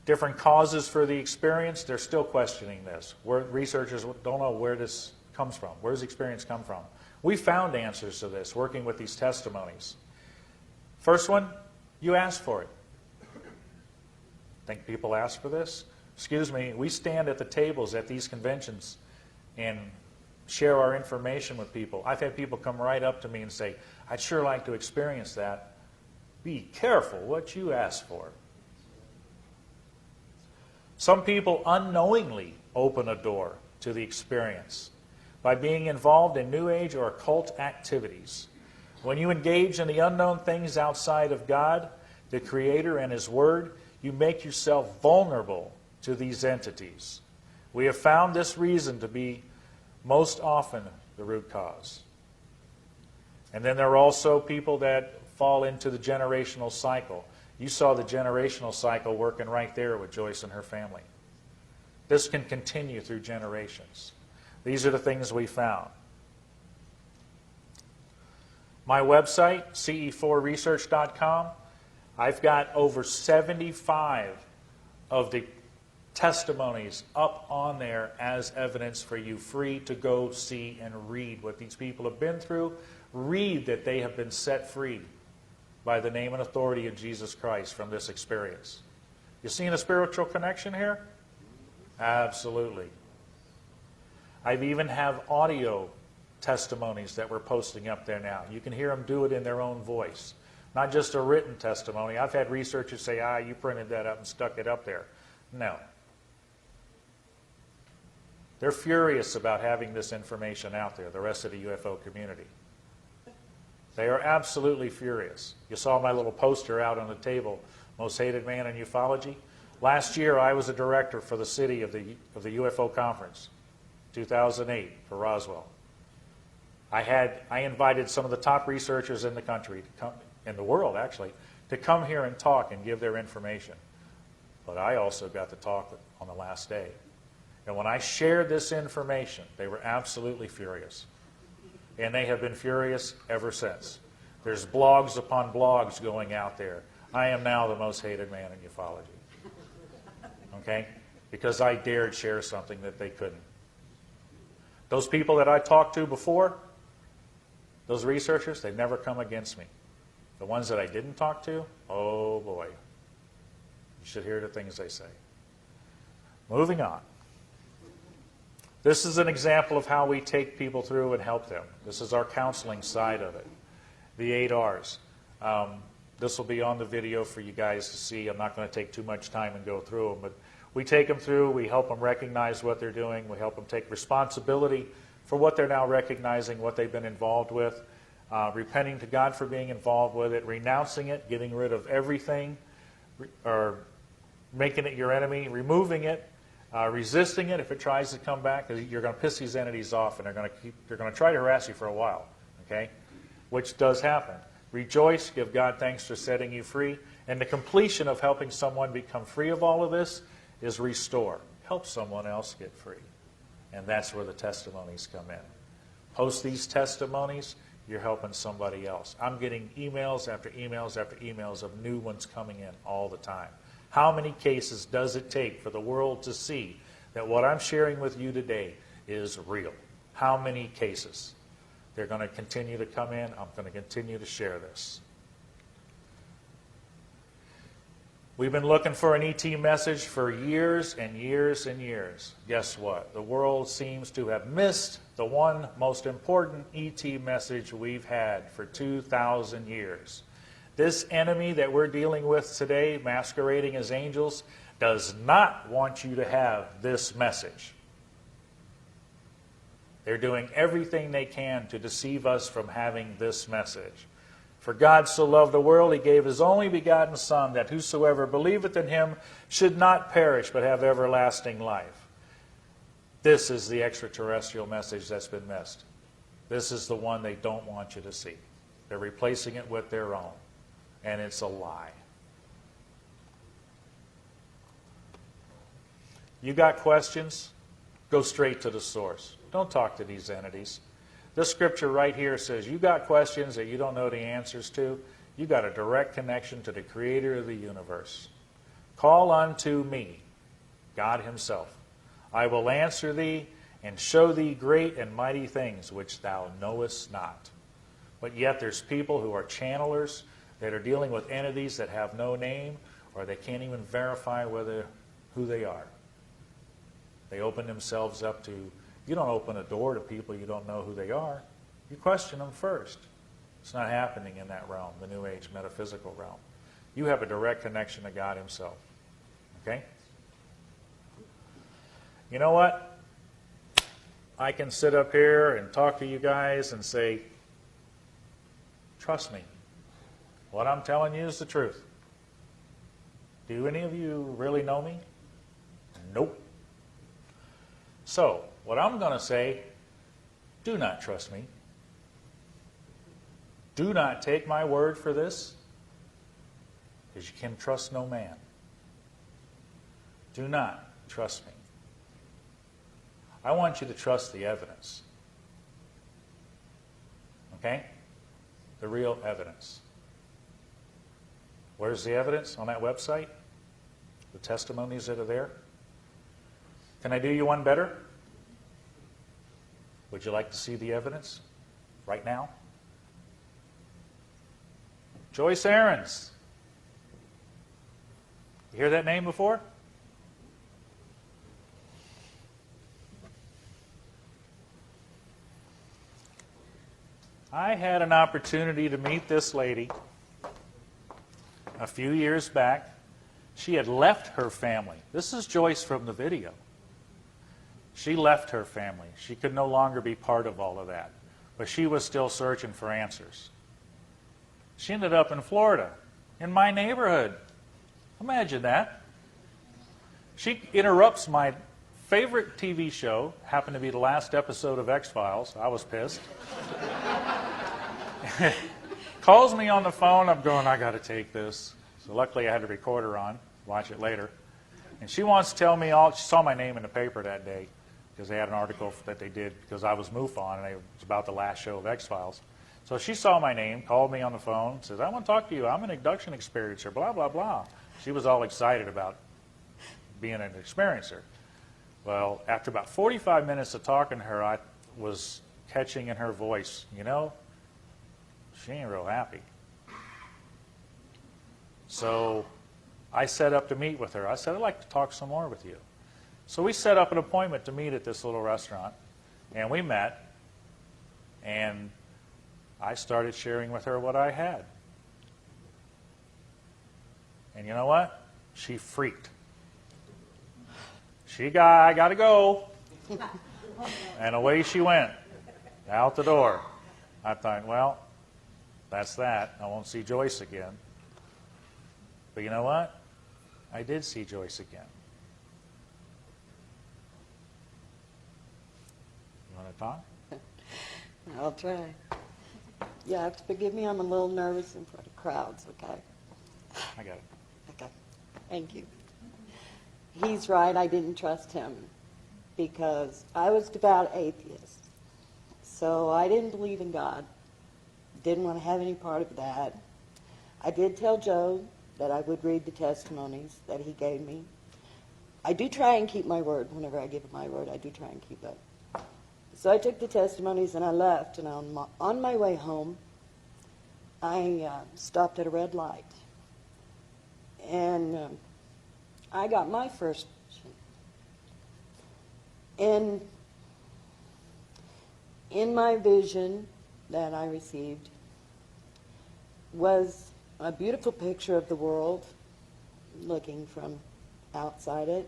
Different causes for the experience, they're still questioning this. Researchers don't know where this comes from. Where does experience come from? We found answers to this working with these testimonies. First one, you asked for it. Think people ask for this? Excuse me, we stand at the tables at these conventions and share our information with people. I've had people come right up to me and say, I'd sure like to experience that. Be careful what you ask for. Some people unknowingly open a door to the experience by being involved in New Age or occult activities. When you engage in the unknown things outside of God, the Creator and His Word, you make yourself vulnerable to these entities. We have found this reason to be most often the root cause. And then there are also people that fall into the generational cycle. You saw the generational cycle working right there with Joyce and her family. This can continue through generations. These are the things we found. My website, ce4research.com, I've got over 75 of the testimonies up on there as evidence for you, free to go see and read what these people have been through. Read that they have been set free by the name and authority of Jesus Christ from this experience. You seeing a spiritual connection here? Absolutely. I've even have audio testimonies that we're posting up there now. You can hear them do it in their own voice. Not just a written testimony. I've had researchers say, you printed that up and stuck it up there. No. They're furious about having this information out there, the rest of the UFO community. They are absolutely furious. You saw my little poster out on the table, Most Hated Man in Ufology. Last year, I was a director for the city of the UFO conference, 2008, for Roswell. I invited some of the top researchers in the country, to come, in the world actually, to come here and talk and give their information. But I also got to talk on the last day. And when I shared this information, they were absolutely furious. And they have been furious ever since. There's blogs upon blogs going out there. I am now the most hated man in ufology. Okay? Because I dared share something that they couldn't. Those people that I talked to before, those researchers, they've never come against me. The ones that I didn't talk to, oh boy. You should hear the things they say. Moving on. This is an example of how we take people through and help them. This is our counseling side of it. The 8 R's. This will be on the video for you guys to see. I'm not going to take too much time and go through them, but we take them through, we help them recognize what they're doing, we help them take responsibility for what they're now recognizing, what they've been involved with, repenting to God for being involved with it, renouncing it, getting rid of everything, or making it your enemy, removing it, resisting it if it tries to come back, because you're going to piss these entities off and they're going to try to harass you for a while, okay? Which does happen. Rejoice, give God thanks for setting you free, and the completion of helping someone become free of all of this is restore. Help someone else get free. And that's where the testimonies come in. Post these testimonies, you're helping somebody else. I'm getting emails after emails after emails of new ones coming in all the time. How many cases does it take for the world to see that what I'm sharing with you today is real? How many cases? They're going to continue to come in. I'm going to continue to share this. We've been looking for an ET message for years and years and years. Guess what? The world seems to have missed the one most important ET message we've had for 2,000 years. This enemy that we're dealing with today, masquerading as angels, does not want you to have this message. They're doing everything they can to deceive us from having this message. For God so loved the world, He gave His only begotten Son, that whosoever believeth in Him should not perish, but have everlasting life. This is the extraterrestrial message that's been missed. This is the one they don't want you to see. They're replacing it with their own. And it's a lie. You got questions? Go straight to the source. Don't talk to these entities. This scripture right here says you got questions that you don't know the answers to. You got a direct connection to the creator of the universe. Call unto me, God himself. I will answer thee and show thee great and mighty things which thou knowest not. But yet there's people who are channelers that are dealing with entities that have no name, or they can't even verify who they are. They open themselves up to, you don't open a door to people you don't know who they are. You question them first. It's not happening in that realm, the New Age metaphysical realm. You have a direct connection to God himself. Okay? You know what? I can sit up here and talk to you guys and say, trust me. What I'm telling you is the truth. Do any of you really know me? Nope. So, what I'm going to say, do not trust me. Do not take my word for this, because you can trust no man. Do not trust me. I want you to trust the evidence. Okay? The real evidence. Where's the evidence? On that website? The testimonies that are there? Can I do you one better? Would you like to see the evidence right now? Joyce Aarons. You hear that name before? I had an opportunity to meet this lady a few years back. She had left her family. This is Joyce from the video. She left her family. She could no longer be part of all of that. But she was still searching for answers. She ended up in Florida, in my neighborhood. Imagine that. She interrupts my favorite TV show, happened to be the last episode of X-Files. I was pissed. Calls me on the phone. I'm going, I got to take this. So luckily I had the recorder on. Watch it later. And she wants to tell me all. She saw my name in the paper that day because they had an article that they did because I was MUFON and it was about the last show of X-Files. So she saw my name, called me on the phone, says, I want to talk to you. I'm an abduction experiencer, blah, blah, blah. She was all excited about being an experiencer. Well, after about 45 minutes of talking to her, I was catching in her voice, you know, she ain't real happy. So I set up to meet with her. I said, I'd like to talk some more with you. So we set up an appointment to meet at this little restaurant, and we met, and I started sharing with her what I had. And you know what? She freaked. I got to go. And away she went, out the door. I thought, well, that's that. I won't see Joyce again. But you know what? I did see Joyce again. You want to talk? I'll try. You have to forgive me. I'm a little nervous in front of crowds, okay? I got it. Okay. Thank you. He's right. I didn't trust him because I was devout atheist. So I didn't believe in God. Didn't want to have any part of that. I did tell Joe that I would read the testimonies that he gave me. I do try and keep my word. Whenever I give my word, I do try and keep it. So I took the testimonies and I left, and on my way home, I stopped at a red light. And I got my first vision. And in my vision that I received was a beautiful picture of the world looking from outside it.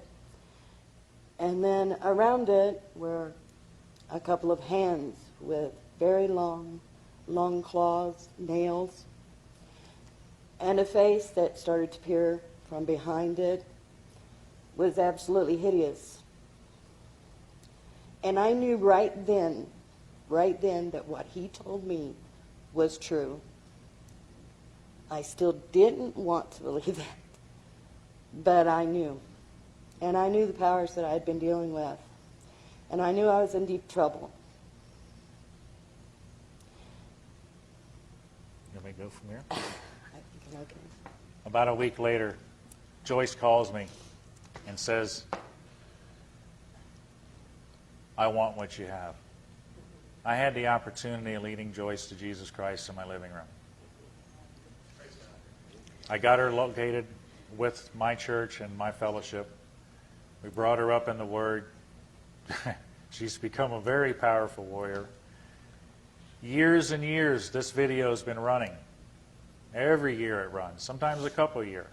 And then around it were a couple of hands with very long claws, nails, and a face that started to peer from behind it was absolutely hideous. And I knew right then that what he told me was true. I still didn't want to believe that, but I knew. And I knew the powers that I had been dealing with. and I knew I was in deep trouble. You want me to go from here? I think I'm okay. About a week later, Joyce calls me and says, I want what you have. I had the opportunity of leading Joyce to Jesus Christ in my living room. I got her located with my church and my fellowship. We brought her up in the Word. She's become a very powerful warrior. Years and years this video has been running. Every year it runs, sometimes a couple years.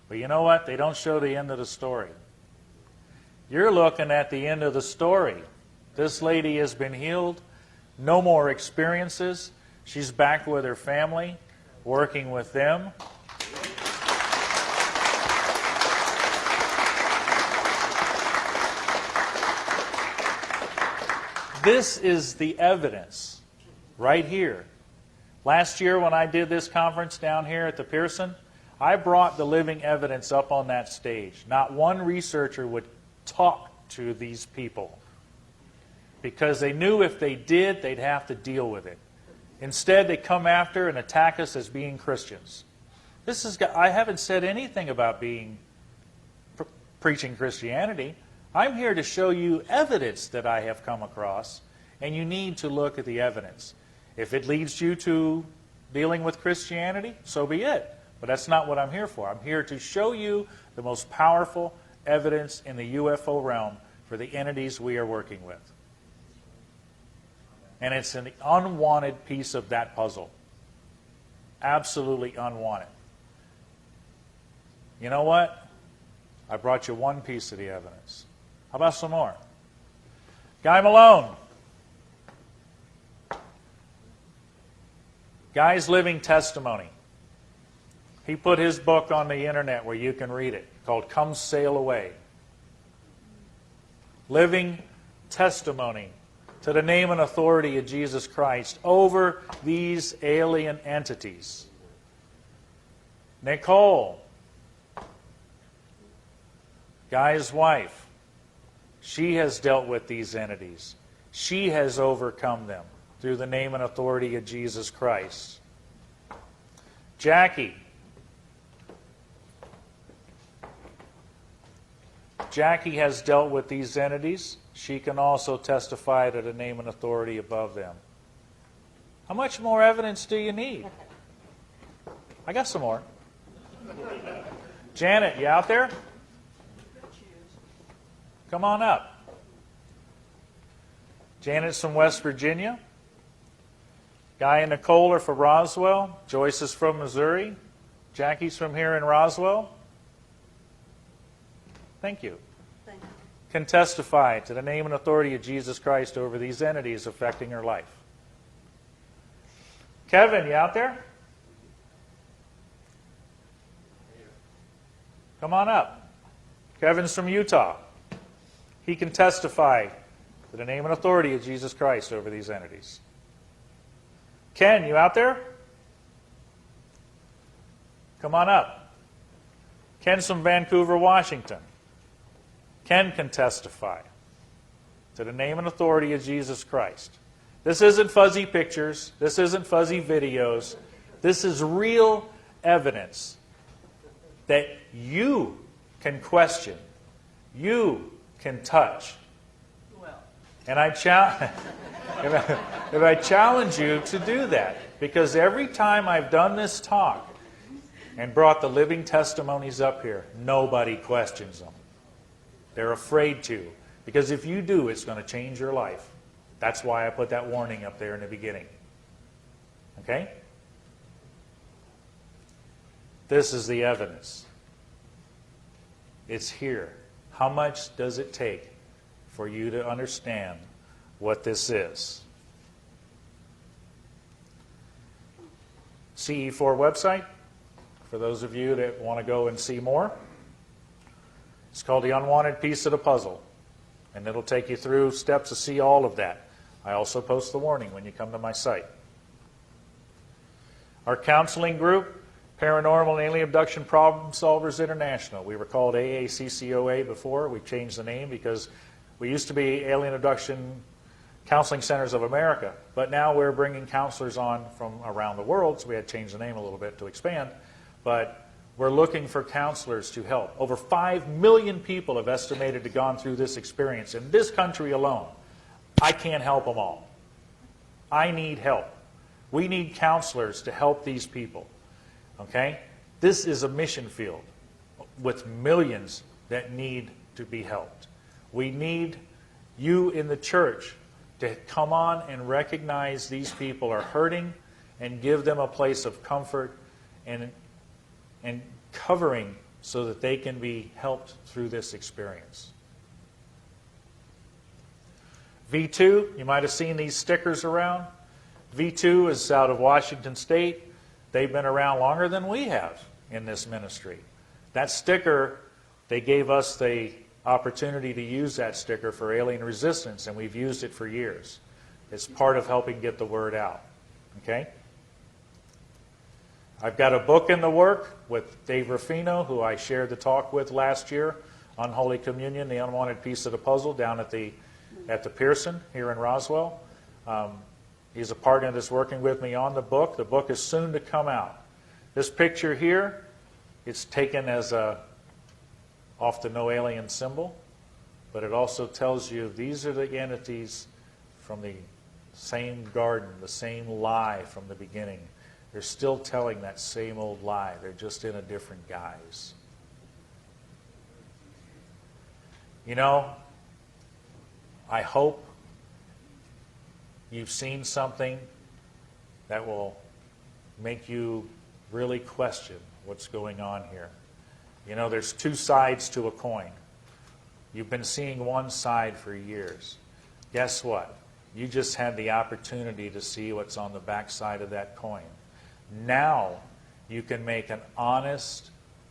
But you know what? They don't show the end of the story. You're looking at the end of the story. This lady has been healed. No more experiences. She's back with her family, working with them. This is the evidence right here. Last year when I did this conference down here at the Pearson, I brought the living evidence up on that stage. Not one researcher would talk to these people because they knew if they did, they'd have to deal with it. Instead, they come after and attack us as being Christians. I haven't said anything about preaching Christianity. I'm here to show you evidence that I have come across, and you need to look at the evidence. If it leads you to dealing with Christianity, so be it. But that's not what I'm here for. I'm here to show you the most powerful evidence in the UFO realm for the entities we are working with. And it's an unwanted piece of that puzzle. Absolutely unwanted. You know what? I brought you one piece of the evidence. How about some more? Guy Malone. Guy's living testimony. He put his book on the internet where you can read it, called Come Sail Away. Living testimony to the name and authority of Jesus Christ over these alien entities. Nicole, Guy's wife, she has dealt with these entities. She has overcome them through the name and authority of Jesus Christ. Jackie has dealt with these entities. She can also testify to the name and authority above them. How much more evidence do you need? I got some more. Janet, you out there? Come on up. Janet's from West Virginia. Guy and Nicole are from Roswell. Joyce is from Missouri. Jackie's from here in Roswell. Thank you. Can testify to the name and authority of Jesus Christ over these entities affecting her life. Kevin, you out there? Come on up. Kevin's from Utah. He can testify to the name and authority of Jesus Christ over these entities. Ken, you out there? Come on up. Ken's from Vancouver, Washington. Ken can testify to the name and authority of Jesus Christ. This isn't fuzzy pictures. This isn't fuzzy videos. This is real evidence that you can question, you can touch. And I challenge you to do that, because every time I've done this talk and brought the living testimonies up here, nobody questions them. They're afraid to, because if you do, it's going to change your life. That's why I put that warning up there in the beginning. Okay? This is the evidence. It's here. How much does it take for you to understand what this is? CE4 website, for those of you that want to go and see more. It's called The Unwanted Piece of the Puzzle, and it'll take you through steps to see all of that. I also post the warning when you come to my site. Our counseling group, Paranormal and Alien Abduction Problem Solvers International. We were called AACCOA before. We changed the name because We used to be Alien Abduction Counseling Centers of America, but now we're bringing counselors on from around the world, so we had to change the name a little bit to expand. But we're looking for counselors to help. Over 5 million people have estimated to gone through this experience in this country alone. I can't help them all. I need help. We need counselors to help these people. Okay? This is a mission field with millions that need to be helped. We need you in the church to come on and recognize these people are hurting and give them a place of comfort and covering so that they can be helped through this experience. V2, you might have seen these stickers around. V2 is out of Washington State. They've been around longer than we have in this ministry. That sticker, they gave us the opportunity to use that sticker for alien resistance, and we've used it for years. It's part of helping get the word out. Okay? I've got a book in the work with Dave Ruffino, who I shared the talk with last year, Unholy Communion, the Unwanted Piece of the Puzzle, down at the Pearson here in Roswell. He's a partner that's working with me on the book. The book is soon to come out. This picture here, it's taken as off the no alien symbol, but it also tells you these are the entities from the same garden, the same lie from the beginning. They're still telling that same old lie. They're just in a different guise. You know, I hope you've seen something that will make you really question what's going on here. You know, there's two sides to a coin. You've been seeing one side for years. Guess what? You just had the opportunity to see what's on the back side of that coin. Now you can make an honest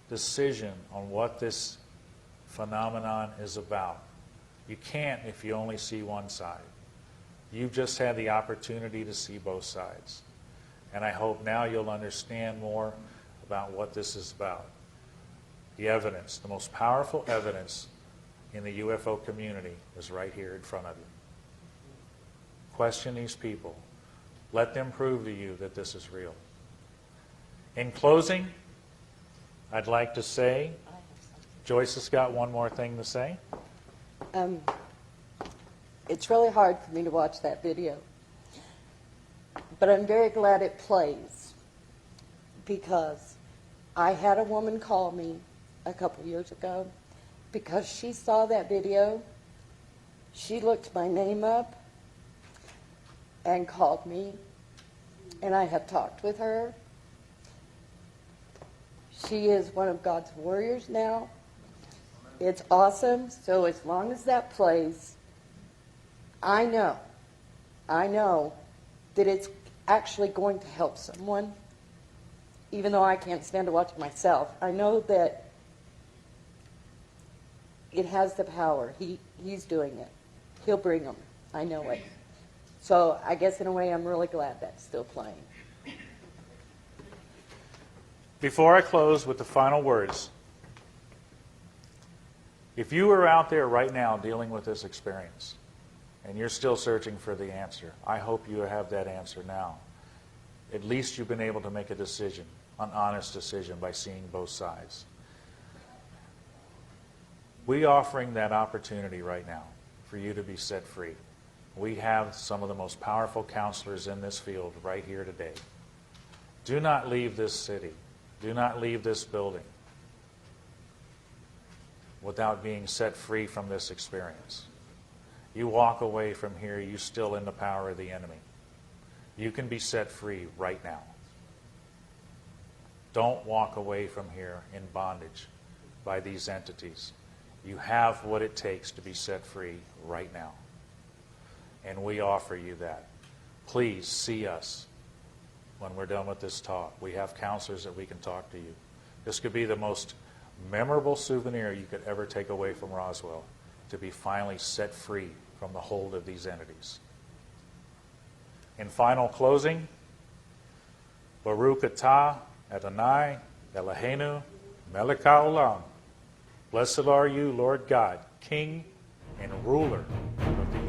decision on what this phenomenon is about. You can't if you only see one side. You've just had the opportunity to see both sides. And I hope now you'll understand more about what this is about. The evidence, the most powerful evidence in the UFO community is right here in front of you. Question these people. Let them prove to you that this is real. In closing, I'd like to say, Joyce has got one more thing to say. It's really hard for me to watch that video, but I'm very glad it plays, because I had a woman call me a couple years ago because she saw that video. She looked my name up and called me, and I have talked with her. She is one of God's warriors now. It's awesome. So as long as that plays, I know that it's actually going to help someone, even though I can't stand to watch it myself. I know that it has the power. He's doing it. He'll bring them. I know it. So I guess in a way I'm really glad that's still playing. Before I close with the final words, if you are out there right now dealing with this experience and you're still searching for the answer, I hope you have that answer now. At least you've been able to make a decision, an honest decision, by seeing both sides. We're offering that opportunity right now for you to be set free. We have some of the most powerful counselors in this field right here today. Do not leave this city. Do not leave this building without being set free from this experience. You walk away from here, you're still in the power of the enemy. You can be set free right now. Don't walk away from here in bondage by these entities. You have what it takes to be set free right now. And we offer you that. Please see us when we're done with this talk. We have counselors that we can talk to you. This could be the most memorable souvenir you could ever take away from Roswell, to be finally set free from the hold of these entities. In final closing, Baruch atah Adonai Eloheinu melech haolam. Blessed are you, Lord God, King and ruler of the